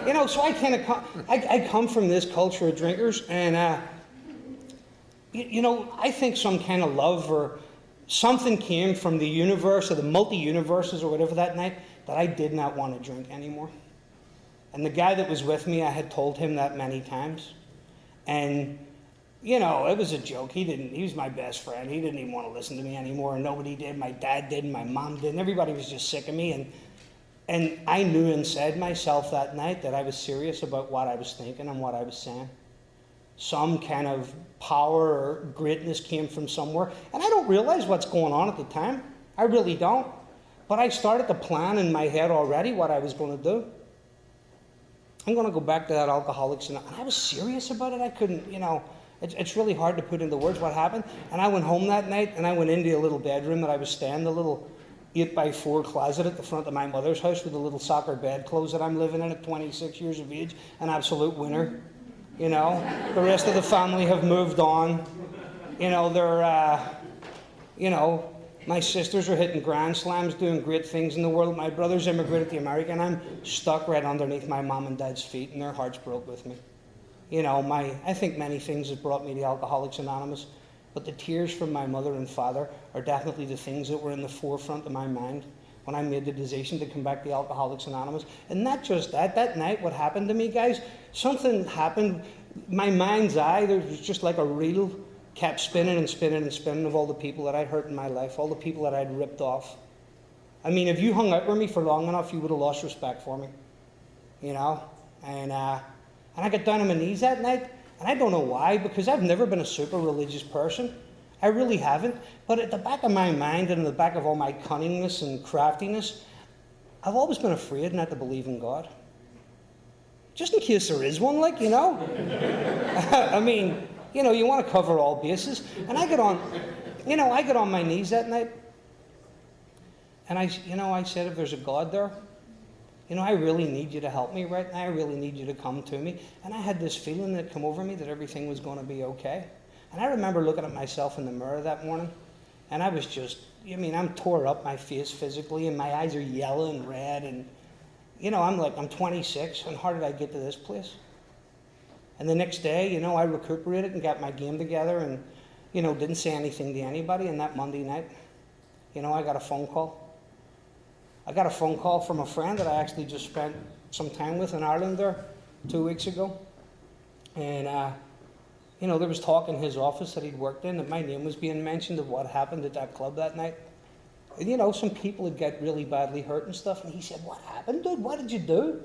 [SPEAKER 3] You know, so I kind of I come from this culture of drinkers, and you know, I think some kind of love or something came from the universe or the multi-universes or whatever that night that I did not want to drink anymore. And the guy that was with me, I had told him that many times. And, you know, it was a joke. He was my best friend. He didn't even want to listen to me anymore. And nobody did. My dad didn't. My mom didn't. Everybody was just sick of me. And I knew inside myself that night that I was serious about what I was thinking and what I was saying. Some kind of power or greatness came from somewhere. And I don't realize what's going on at the time. I really don't. But I started to plan in my head already what I was going to do. I'm going to go back to that Alcoholics, and I was serious about it. I couldn't, you know, it's really hard to put into words what happened. And I went home that night, and I went into a little bedroom that I was staying, the little 8x4 closet at the front of my mother's house with the little soccer bedclothes that I'm living in at 26 years of age, an absolute winner. You know, the rest of the family have moved on. You know, they're, you know, my sisters are hitting grand slams, doing great things in the world. My brother's immigrated to America, and I'm stuck right underneath my mom and dad's feet, and their hearts broke with me. You know, I think many things have brought me to Alcoholics Anonymous, but the tears from my mother and father are definitely the things that were in the forefront of my mind when I made the decision to come back to Alcoholics Anonymous. And not just that, that night what happened to me, guys, something happened. My mind's eye, there was just like a reel, kept spinning and spinning and spinning of all the people that I'd hurt in my life, all the people that I'd ripped off. I mean, if you hung out with me for long enough, you would have lost respect for me, you know? And I got down on my knees that night, and I don't know why, because I've never been a super religious person. I really haven't. But at the back of my mind and in the back of all my cunningness and craftiness, I've always been afraid not to believe in God. Just in case there is one, like, you know? I mean, you know, you want to cover all bases. And I get on, you know, I get on my knees that night. And I said, if there's a God there, you know, I really need you to help me right now. I really need you to come to me. And I had this feeling that come over me that everything was going to be okay. And I remember looking at myself in the mirror that morning, and I was just, I mean, I'm tore up, my face physically, and my eyes are yellow and red. And, you know, I'm 26, and how did I get to this place? And the next day, you know, I recuperated and got my game together and, you know, didn't say anything to anybody. And that Monday night, you know, I got a phone call. I got a phone call from a friend that I actually just spent some time with in Ireland there 2 weeks ago. And, you know, there was talk in his office that he'd worked in that my name was being mentioned of what happened at that club that night. And, you know, some people had got really badly hurt and stuff. And he said, what happened, dude? What did you do?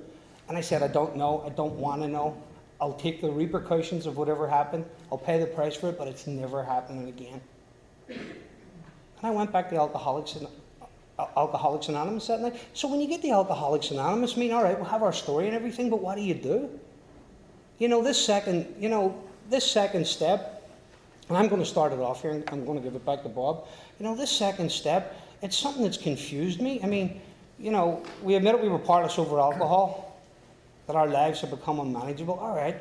[SPEAKER 3] And I said, I don't know. I don't want to know. I'll take the repercussions of whatever happened. I'll pay the price for it, but it's never happening again. And I went back to Alcoholics Anonymous that night. So when you get the Alcoholics Anonymous, I mean, all right, we'll have our story and everything, but what do you do? You know, this second step, and I'm going to start it off here, and I'm going to give it back to Bob. You know, this second step, it's something that's confused me. I mean, you know, we admitted we were powerless over alcohol, that our lives have become unmanageable. All right.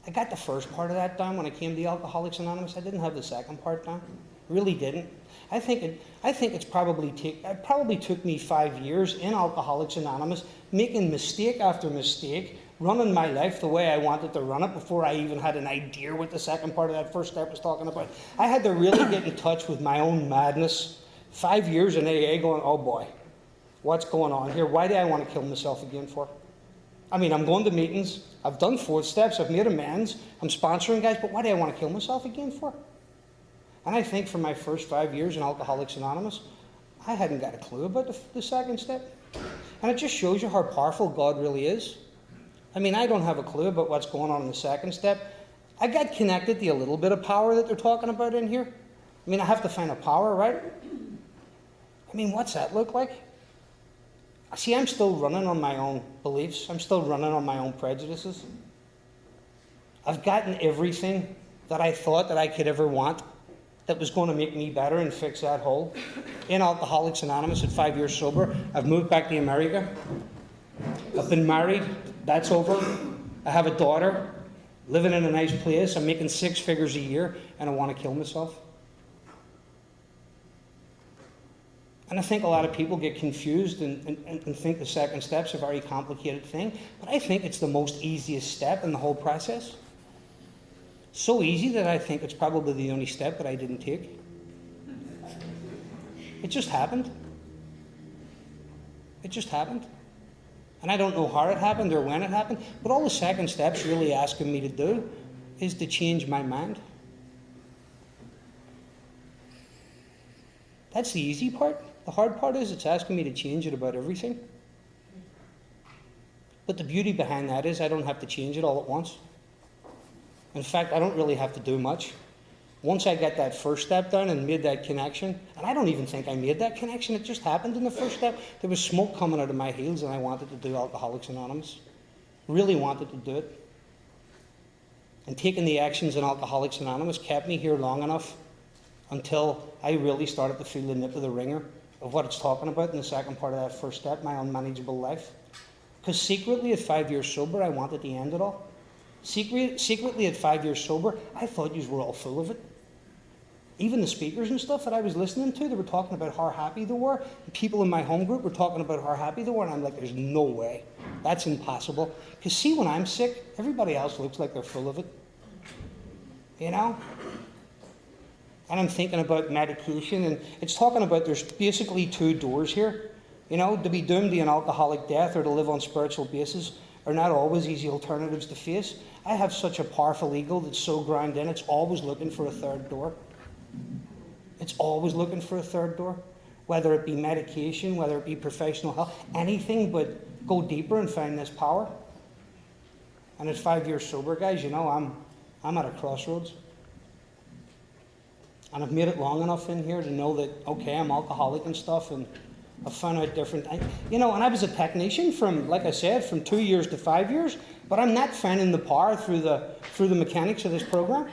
[SPEAKER 3] I got the first part of that down when I came to Alcoholics Anonymous. I didn't have the second part down. Really didn't. I think it probably took me 5 years in Alcoholics Anonymous, making mistake after mistake, running my life the way I wanted to run it before I even had an idea what the second part of that first step was talking about. I had to really get in touch with my own madness. 5 years in AA going, oh boy, what's going on here? Why do I want to kill myself again for? I mean, I'm going to meetings, I've done 4 steps, I've made amends, I'm sponsoring guys, but why do I want to kill myself again for? And I think for my first 5 years in Alcoholics Anonymous, I hadn't got a clue about the second step. And it just shows you how powerful God really is. I mean, I don't have a clue about what's going on in the second step. I got connected to a little bit of power that they're talking about in here. I mean, I have to find a power, right? I mean, what's that look like? See, I'm still running on my own beliefs. I'm still running on my own prejudices. I've gotten everything that I thought that I could ever want that was going to make me better and fix that hole. In Alcoholics Anonymous at 5 years sober, I've moved back to America. I've been married. That's over. I have a daughter, living in a nice place. I'm making 6 figures a year, and I want to kill myself. And I think a lot of people get confused and think the second step's a very complicated thing. But I think it's the most easiest step in the whole process. So easy that I think it's probably the only step that I didn't take. It just happened. It just happened. And I don't know how it happened or when it happened, but all the second step's really asking me to do is to change my mind. That's the easy part. The hard part is it's asking me to change it about everything. But the beauty behind that is I don't have to change it all at once. In fact, I don't really have to do much. Once I get that first step done and made that connection, and I don't even think I made that connection, it just happened in the first step. There was smoke coming out of my heels and I wanted to do Alcoholics Anonymous. Really wanted to do it. And taking the actions in Alcoholics Anonymous kept me here long enough until I really started to feel the nip of the ringer of what it's talking about in the second part of that first step, my unmanageable life. Because secretly at 5 years sober, I wanted to end it all. Secretly at 5 years sober, I thought you were all full of it. Even the speakers and stuff that I was listening to, they were talking about how happy they were. The people in my home group were talking about how happy they were, and I'm like, there's no way. That's impossible. Because see, when I'm sick, everybody else looks like they're full of it. You know? And I'm thinking about medication, and it's talking about there's basically two doors here. You know, to be doomed to an alcoholic death or to live on spiritual basis are not always easy alternatives to face. I have such a powerful ego that's so ground in, it's always looking for a third door. It's always looking for a third door. Whether it be medication, whether it be professional help, anything but go deeper and find this power. And at 5 years sober, guys, you know, I'm at a crossroads. And I've made it long enough in here to know that, okay, I'm alcoholic and stuff, and I've found out different, you know, and I was a technician from, like I said, from 2 years to 5 years, but I'm not finding the power through the mechanics of this program.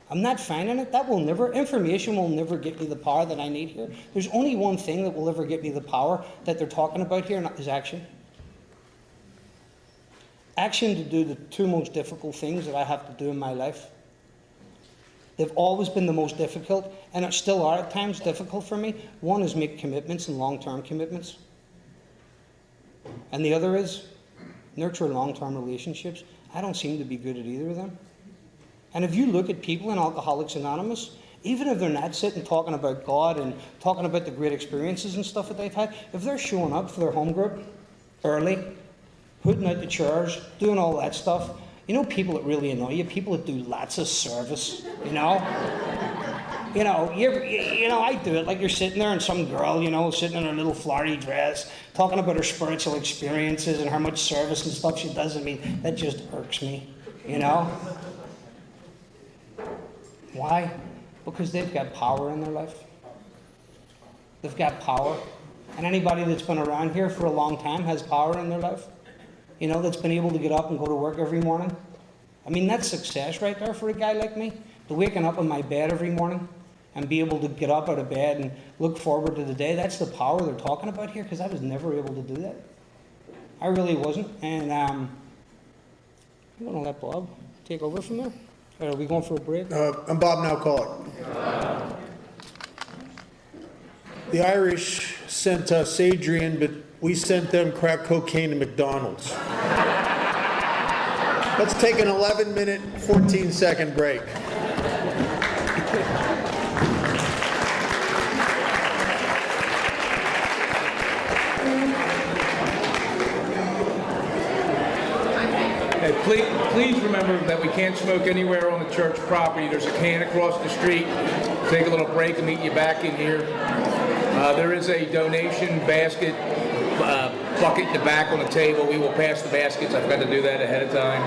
[SPEAKER 3] I'm not finding it. That will never, information will never get me the power that I need here. There's only one thing that will ever get me the power that they're talking about here, and that is action. Action to do the two most difficult things that I have to do in my life. They've always been the most difficult, and it still are at times difficult for me. One is make commitments and long-term commitments. And the other is nurture long-term relationships. I don't seem to be good at either of them. And if you look at people in Alcoholics Anonymous, even if they're not sitting talking about God and talking about the great experiences and stuff that they've had, if they're showing up for their home group early, putting out the chairs, doing all that stuff, you know, people that really annoy you, people that do lots of service, you know? You know, I do it. Like you're sitting there and some girl, you know, sitting in her little flowery dress, talking about her spiritual experiences and how much service and stuff she does. I mean, that just irks me, you know? Why? Because they've got power in their life. They've got power. And anybody that's been around here for a long time has power in their life. You know, that's been able to get up and go to work every morning. I mean, that's success right there for a guy like me. To waking up in my bed every morning and be able to get up out of bed and look forward to the day. That's the power they're talking about here, because I was never able to do that. I really wasn't. And I'm going to let Bob take over from there. Or are we going for a break?
[SPEAKER 2] I'm Bob, an alcoholic. The Irish sent us Adrian, but we sent them crack cocaine to McDonald's. Let's take an 11-minute, 14-second break.
[SPEAKER 1] Please remember that we can't smoke anywhere on the church property. There's a can across the street. Take a little break and meet you back in here. There is a donation basket bucket in the back on the table. We will pass the baskets. I've got to do that ahead of time.